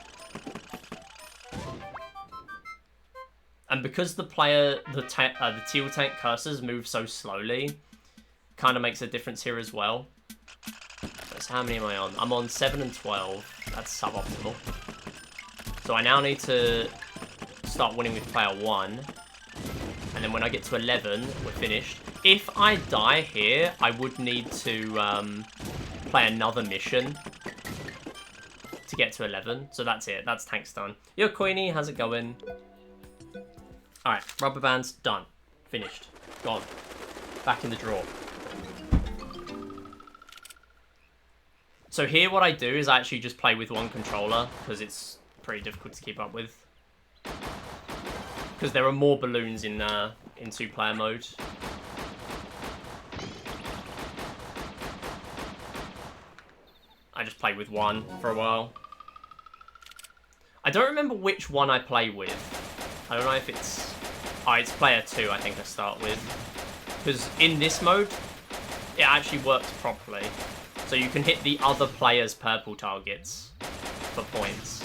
And because the teal tank cursors move so slowly, kind of makes a difference here as well. So how many am I on? I'm on 7 and 12. That's suboptimal. So I now need to start winning with player 1. And then when I get to 11, we're finished. If I die here, I would need to play another mission to get to 11. So that's it. That's tanks done. Yo, Queenie, how's it going? Alright, rubber bands, done. Finished. Gone. Back in the drawer. So here what I do is I actually just play with one controller, because it's pretty difficult to keep up with. Because there are more balloons in 2-player mode. I just play with one for a while. I don't remember which one I play with. I don't know if it's... Oh, it's player 2 I think I start with. Because in this mode, it actually works properly. So you can hit the other player's purple targets for points.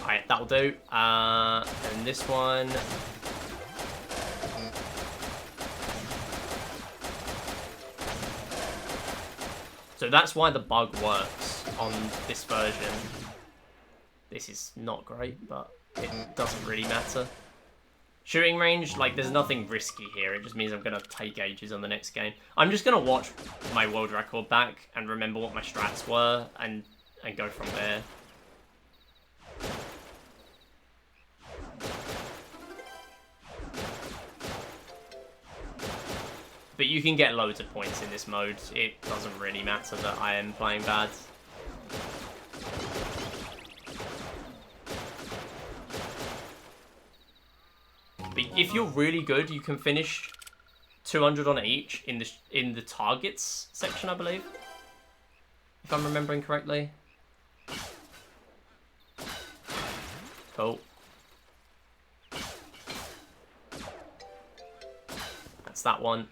Alright, that'll do. And this one... So that's why the bug works on this version. This is not great, but it doesn't really matter. Shooting range, like, there's nothing risky here. It just means I'm going to take ages on the next game. I'm just going to watch my world record back and remember what my strats were and go from there. But you can get loads of points in this mode. It doesn't really matter that I am playing bad. But if you're really good, you can finish 200 on each in the targets section, I believe. If I'm remembering correctly. Cool. That's that one.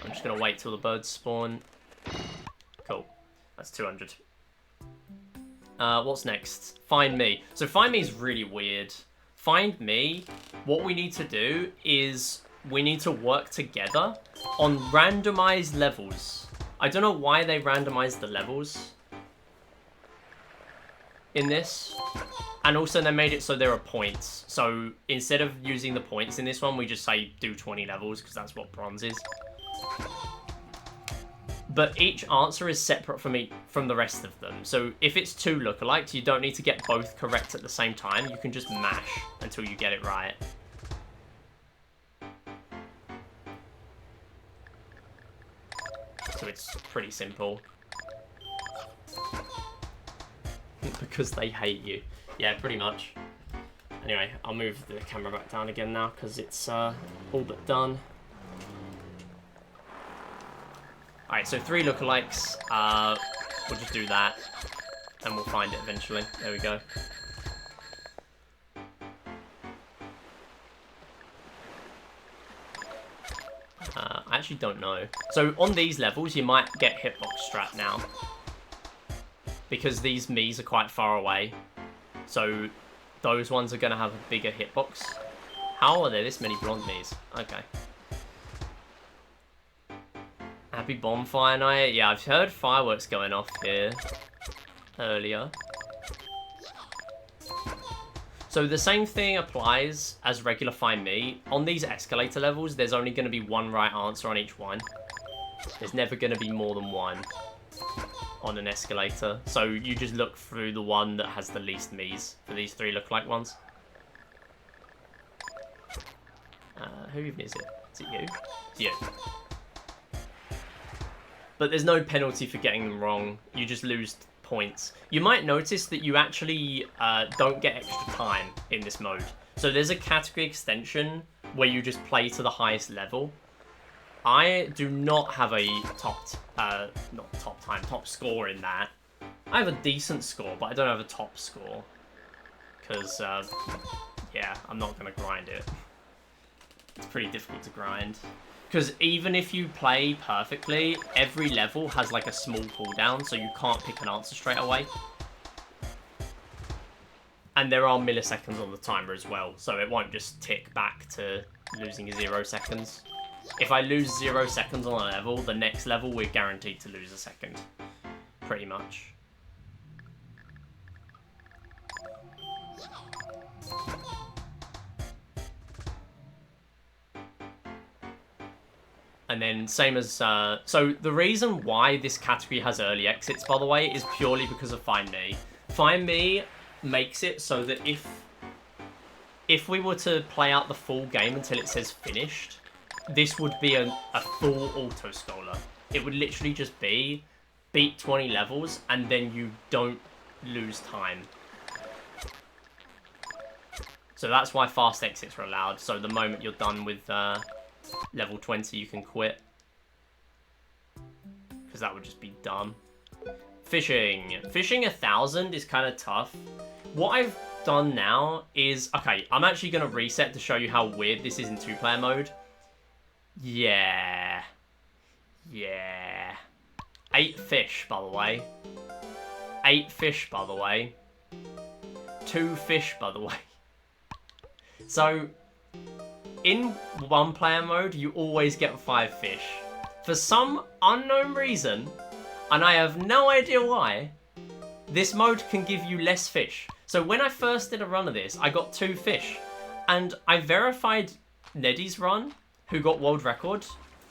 I'm just going to wait till the birds spawn. Cool. That's 200. What's next? Find Me. So Find Me is really weird. Find Me, what we need to do is we need to work together on randomized levels. I don't know why they randomized the levels in this. And also they made it so there are points. So instead of using the points in this one, we just say do 20 levels because that's what bronze is. But each answer is separate from the rest of them. So if it's 2 lookalikes, you don't need to get both correct at the same time. You can just mash until you get it right. So it's pretty simple. Because they hate you. Yeah, pretty much. Anyway, I'll move the camera back down again now because it's all but done. Alright, so 3 lookalikes. We'll just do that. And we'll find it eventually. There we go. I actually don't know. So on these levels, you might get hitbox strat now. Because these Miis are quite far away. So those ones are going to have a bigger hitbox. How are there this many bronze Miis? Okay. Happy bonfire night. Yeah, I've heard fireworks going off here earlier. So the same thing applies as regular Find Me. On these escalator levels, there's only going to be 1 right answer on each one. There's never going to be more than 1 on an escalator. So you just look through the one that has the least Miis for these 3 lookalike ones. Who even is it? Is it you? It's you. But there's no penalty for getting them wrong. You just lose points. You might notice that you actually don't get extra time in this mode. So there's a category extension where you just play to the highest level. I do not have a top score in that. I have a decent score, but I don't have a top score. Because, yeah, I'm not going to grind it. It's pretty difficult to grind. Because even if you play perfectly, every level has like a small cooldown, so you can't pick an answer straight away. And there are milliseconds on the timer as well, so it won't just tick back to losing 0 seconds. If I lose 0 seconds on a level, the next level we're guaranteed to lose a second. Pretty much. And then same as, so the reason why this category has early exits, by the way, is purely because of Find Me. Find Me makes it so that if we were to play out the full game until it says finished, this would be a full auto-scroller. It would literally just be beat 20 levels and then you don't lose time. So that's why fast exits are allowed. So the moment you're done with level 20, you can quit. Because that would just be dumb. Fishing. Fishing 1,000 is kind of tough. What I've done now is... Okay, I'm actually going to reset to show you how weird this is in 2-player mode. Yeah. Yeah. 8 fish, by the way. 8 fish, by the way. 2 fish, by the way. So, in 1-player mode, you always get 5 fish. For some unknown reason, and I have no idea why, this mode can give you less fish. So when I first did a run of this, I got 2 fish. And I verified Neddy's run, who got world record.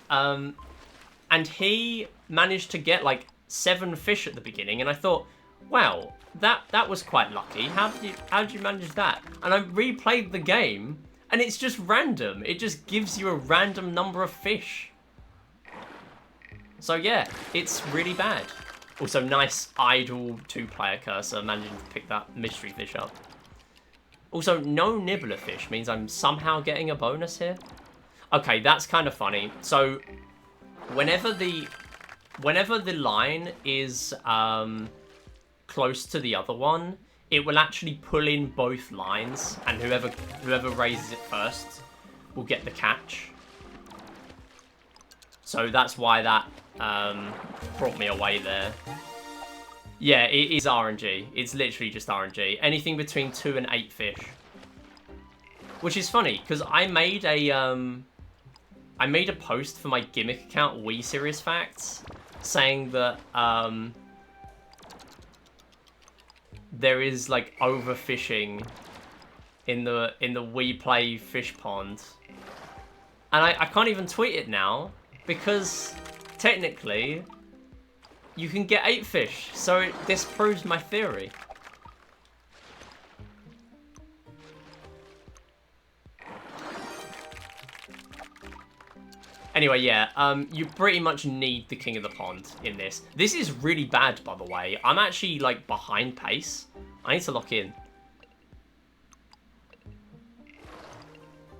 And he managed to get like 7 fish at the beginning. And I thought, wow, that was quite lucky. How did you manage that? And I replayed the game, and it's just random. It just gives you a random number of fish. So yeah, it's really bad. Also, nice idle 2-player cursor, managing to pick that mystery fish up. Also, no nibbler fish means I'm somehow getting a bonus here. Okay, that's kind of funny. So, whenever the line is close to the other one, it will actually pull in both lines, and whoever raises it first will get the catch. So that's why that brought me away there. Yeah, it is RNG. It's literally just RNG. Anything between 2 and 8 fish. Which is funny, because I made a post for my gimmick account, Wii Serious Facts, saying that there is like overfishing in the Wii Play fish pond. And I can't even tweet it now, because technically you can get 8 fish, so it disproves my theory. Anyway, yeah, you pretty much need the King of the Pond in this. This is really bad, by the way. I'm actually, like, behind pace. I need to lock in.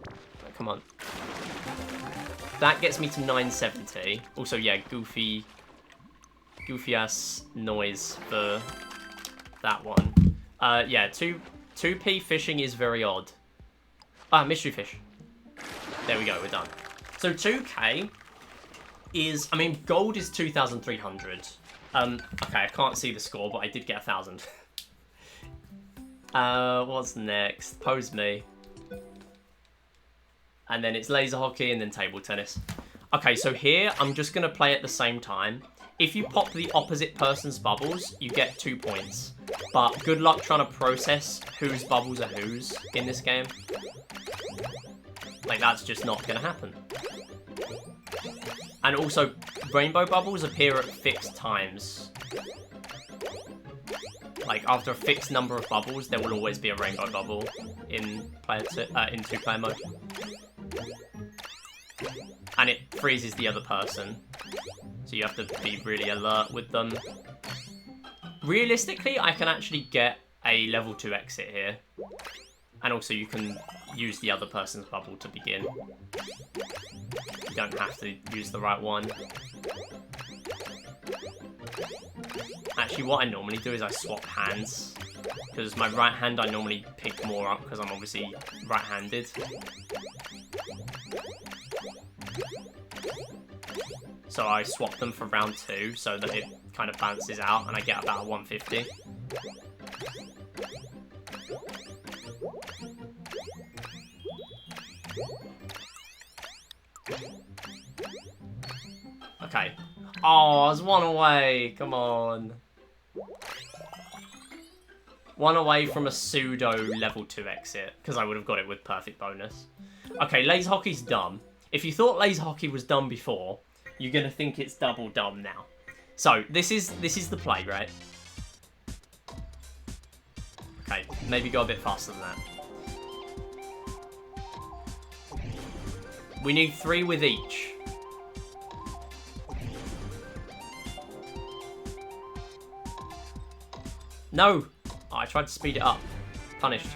Oh, come on. That gets me to 970. Also, yeah, goofy ass noise for that one. Yeah, 2p fishing is very odd. Mystery fish. There we go, we're done. So 2k is, I mean, gold is 2,300. Okay, I can't see the score, but I did get 1,000. What's next? Pose me. And then it's laser hockey and then table tennis. Okay, so here, I'm just going to play at the same time. If you pop the opposite person's bubbles, you get 2 points. But good luck trying to process whose bubbles are whose in this game. Like, that's just not going to happen. And also, rainbow bubbles appear at fixed times. Like, after a fixed number of bubbles, there will always be a rainbow bubble in 2-player mode. And it freezes the other person. So you have to be really alert with them. Realistically, I can actually get a level 2 exit here. And also you can use the other person's bubble to begin. You don't have to use the right one. Actually, what I normally do is I swap hands. Because my right hand I normally pick more up because I'm obviously right-handed. So I swap them for round 2 so that it kind of balances out and I get about a 150. Okay. Oh, I was 1 away. Come on. 1 away from a pseudo level 2 exit because I would have got it with perfect bonus. Okay, laser hockey's dumb. If you thought laser hockey was dumb before, you're gonna think it's double dumb now. So this is the play, right? Okay, maybe go a bit faster than that. We need 3 with each. No! Oh, I tried to speed it up. Punished.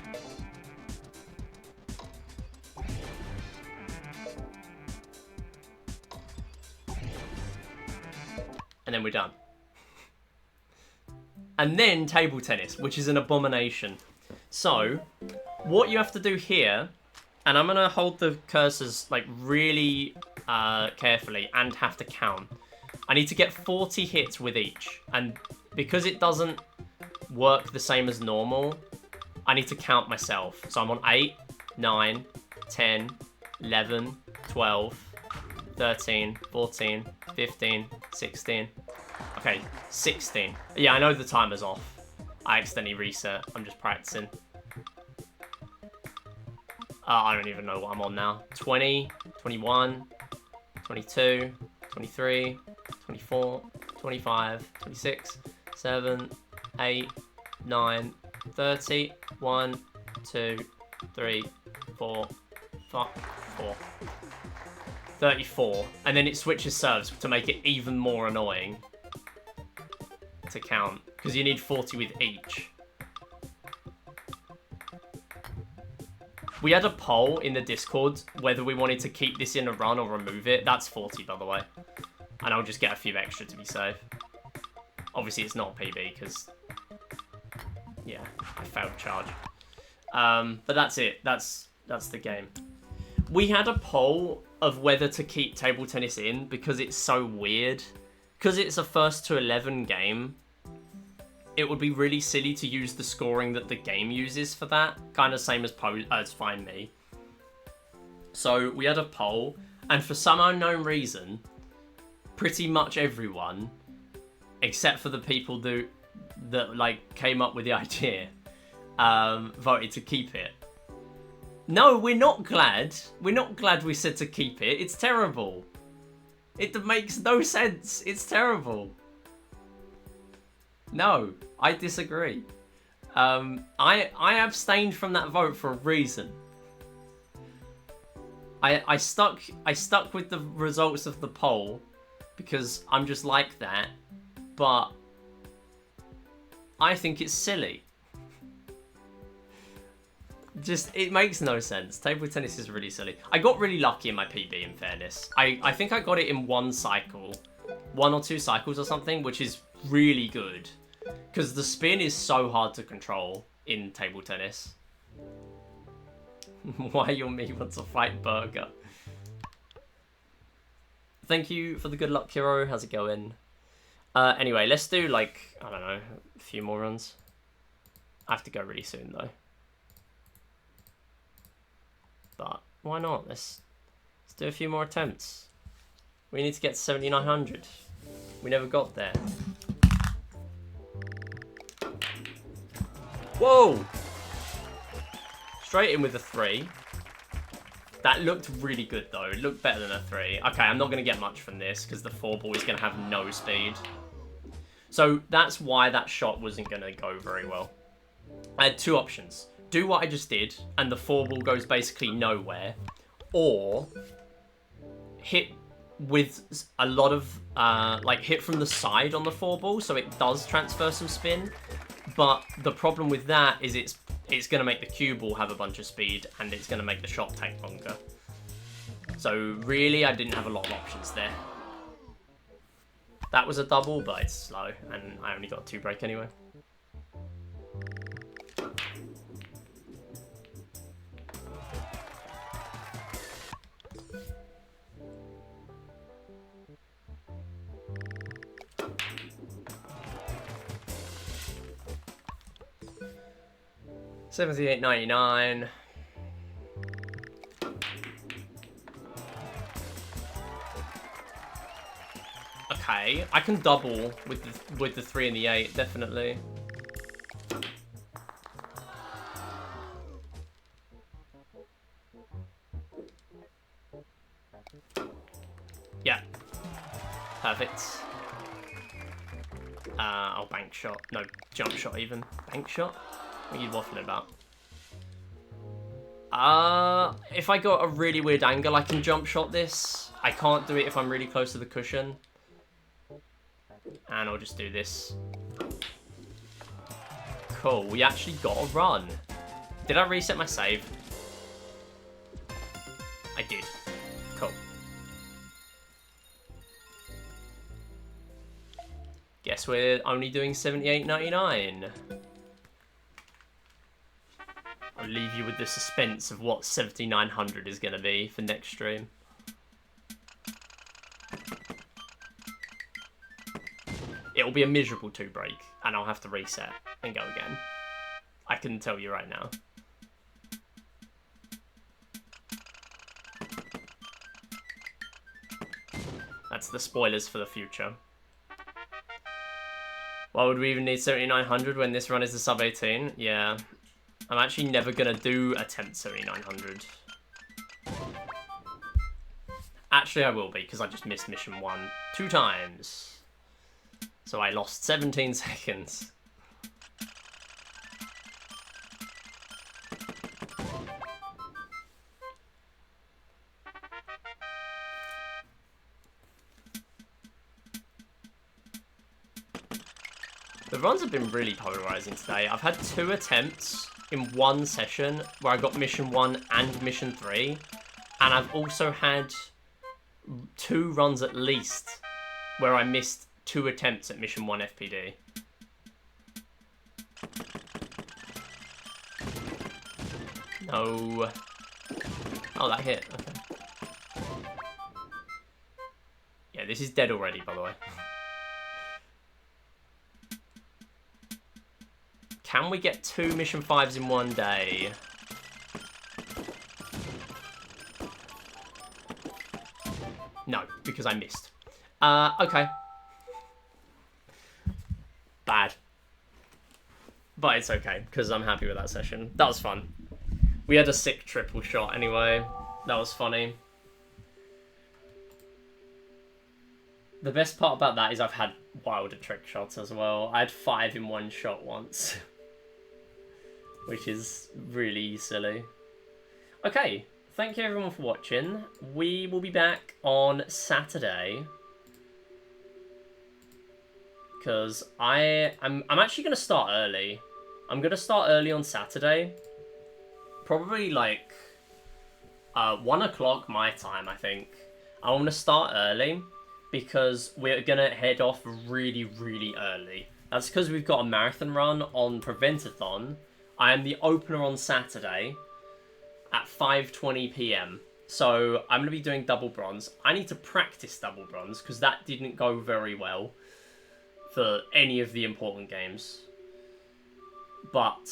And then we're done. And then table tennis, which is an abomination. So, what you have to do here, and I'm going to hold the cursors like really carefully and have to count. I need to get 40 hits with each, and because it doesn't work the same as normal, I need to count myself. So I'm on 8, 9, 10, 11, 12, 13, 14, 15, 16. Okay, 16. Yeah, I know the timer's off. I accidentally reset. I'm just practicing. I don't even know what I'm on now. 20, 21, 22, 23, 24, 25, 26, 7, 8, 9, 30, 1, 2, 3, 4, 5, 4. 34. And then it switches serves to make it even more annoying to count. Because you need 40 with each. We had a poll in the Discord whether we wanted to keep this in a run or remove it. That's 40, by the way. And I'll just get a few extra to be safe. Obviously, it's not PB because, yeah, I failed charge. But that's it. That's the game. We had a poll of whether to keep table tennis in because it's so weird. Because it's a first to 11 game, it would be really silly to use the scoring that the game uses for that. Kind of same as Find Me. So we had a poll, and for some unknown reason, pretty much everyone, except for the people that like came up with the idea, voted to keep it. No, we're not glad. We're not glad we said to keep it. It's terrible. It makes no sense. It's terrible. No, I disagree. I abstained from that vote for a reason. I stuck with the results of the poll because I'm just like that, but I think it's silly. Just, it makes no sense. Table tennis is really silly. I got really lucky in my PB, in fairness. I think I got it in one cycle. 1 or 2 cycles or something, which is really good. Because the spin is so hard to control in table tennis. Why your me wants to fight Burger? Thank you for the good luck, Kiro. How's it going? Anyway, let's do, like, I don't know, a few more runs. I have to go really soon, though. But why not? Let's do a few more attempts. We need to get to 7,900. We never got there. Whoa! Straight in with a 3. That looked really good, though. It looked better than a 3. Okay, I'm not going to get much from this, because the 4-ball is going to have no speed. So that's why that shot wasn't going to go very well. I had 2 options. Do what I just did, and the 4-ball goes basically nowhere. Or hit with a lot of, like, hit from the side on the 4-ball, so it does transfer some spin. But the problem with that is it's going to make the cue ball have a bunch of speed, and it's going to make the shot take longer. So really, I didn't have a lot of options there. That was a double, but it's slow, and I only got 2 break anyway. $78.99. Okay, I can double with the 3 and the 8, definitely. Yeah, perfect. Oh, bank shot. No, jump shot even. Bank shot? What are you waffling about? If I got a really weird angle, I can jump shot this. I can't do it if I'm really close to the cushion. And I'll just do this. Cool, we actually got a run. Did I reset my save? I did. Cool. Guess we're only doing $78.99. you with the suspense of what 7900 is going to be for next stream. It'll be a miserable 2 break, and I'll have to reset and go again. I can tell you right now. That's the spoilers for the future. Why would we even need 7900 when this run is the sub 18? Yeah. I'm actually never going to do attempt 7900. Actually, I will be, because I just missed mission 1 2 times. So I lost 17 seconds. The runs have been really polarizing today. I've had 2 attempts in 1 session where I got mission 1 and mission 3. And I've also had 2 runs at least where I missed 2 attempts at mission 1 FPD. No. Oh, that hit. Okay. Yeah, this is dead already, by the way. Can we get 2 mission 5s in 1 day? No, because I missed. Okay. Bad. But it's okay, because I'm happy with that session. That was fun. We had a sick triple shot anyway. That was funny. The best part about that is I've had wilder trick shots as well. I had 5 in 1 shot once. Which is really silly. Okay, thank you everyone for watching. We will be back on Saturday. Because I'm actually going to start early. I'm going to start early on Saturday. Probably like 1 o'clock my time, I think. I want to start early because we're going to head off really, really early. That's because we've got a marathon run on Preventathon. I am the opener on Saturday at 5:20 PM. So I'm going to be doing double bronze. I need to practice double bronze because that didn't go very well for any of the important games. But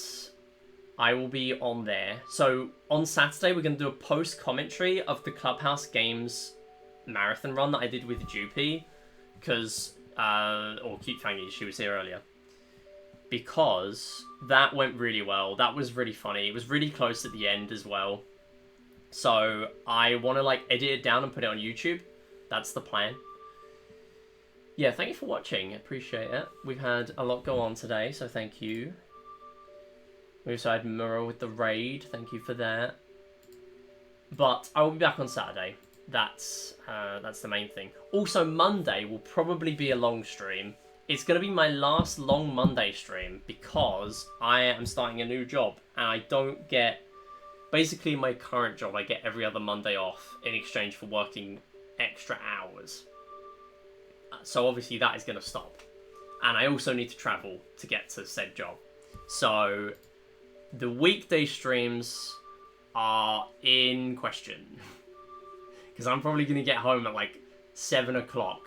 I will be on there. So on Saturday, we're going to do a post-commentary of the Clubhouse Games marathon run that I did with Jupy. Because, or Cute Fangy, she was here earlier. Because that went really well. That was really funny. It was really close at the end as well. So I want to like edit it down and put it on YouTube. That's the plan. Yeah, thank you for watching. Appreciate it. We've had a lot go on today, so thank you. We also had Muro with the raid. Thank you for that. But I will be back on Saturday. That's the main thing. Also, Monday will probably be a long stream. It's going to be my last long Monday stream because I am starting a new job and I don't get... Basically, my current job, I get every other Monday off in exchange for working extra hours. So obviously that is going to stop. And I also need to travel to get to said job. So the weekday streams are in question. Because I'm probably going to get home at like 7 o'clock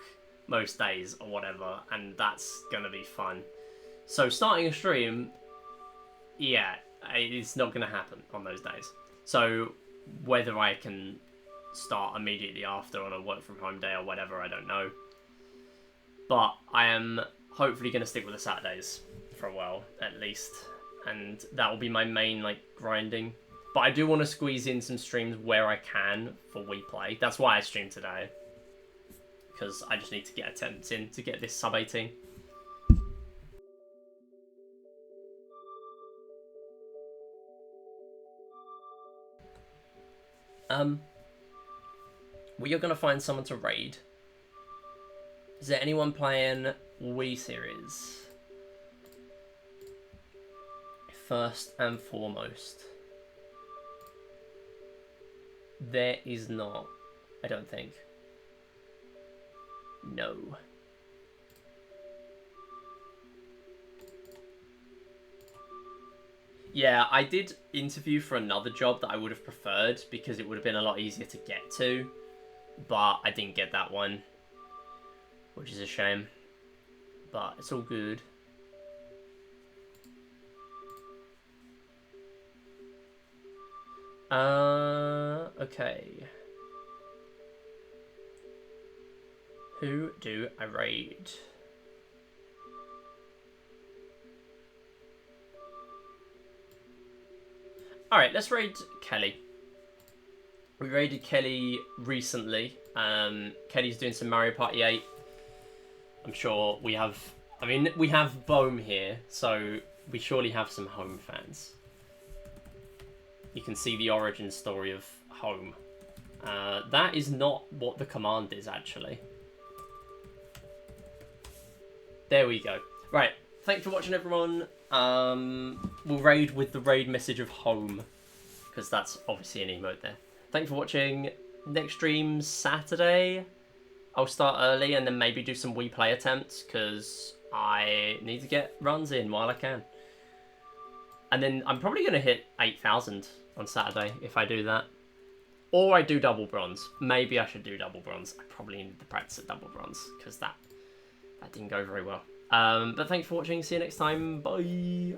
most days or whatever. And that's going to be fun. So starting a stream, yeah, it's not going to happen on those days. So whether I can start immediately after on a work from home day or whatever, I don't know. But I am hopefully going to stick with the Saturdays for a while, at least. And that will be my main, like, grinding. But I do want to squeeze in some streams where I can for Wii Play. That's why I streamed today. Because I just need to get attempts in to get this sub 18. We are going to find someone to raid. Is there anyone playing Wii series? First and foremost. There is not. I don't think. No. Yeah, I did interview for another job that I would have preferred because it would have been a lot easier to get to, but I didn't get that one, which is a shame. But it's all good. Okay. Who do I raid? Alright, let's raid Kelly. We raided Kelly recently. Kelly's doing some Mario Party 8. I'm sure we have... I mean, we have Bohm here, so we surely have some Home fans. You can see the origin story of Home. That is not what the command is, actually. There we go. Right, thanks for watching, everyone. We'll raid with the raid message of Home, because that's obviously an emote there. Thanks for watching. Next stream Saturday. I'll start early and then maybe do some Wii Play attempts because I need to get runs in while I can. And then I'm probably going to hit 8,000 on Saturday if I do that. Or I do double bronze. Maybe I should do double bronze. I probably need to practice at double bronze because that didn't go very well. But thanks for watching. See you next time. Bye.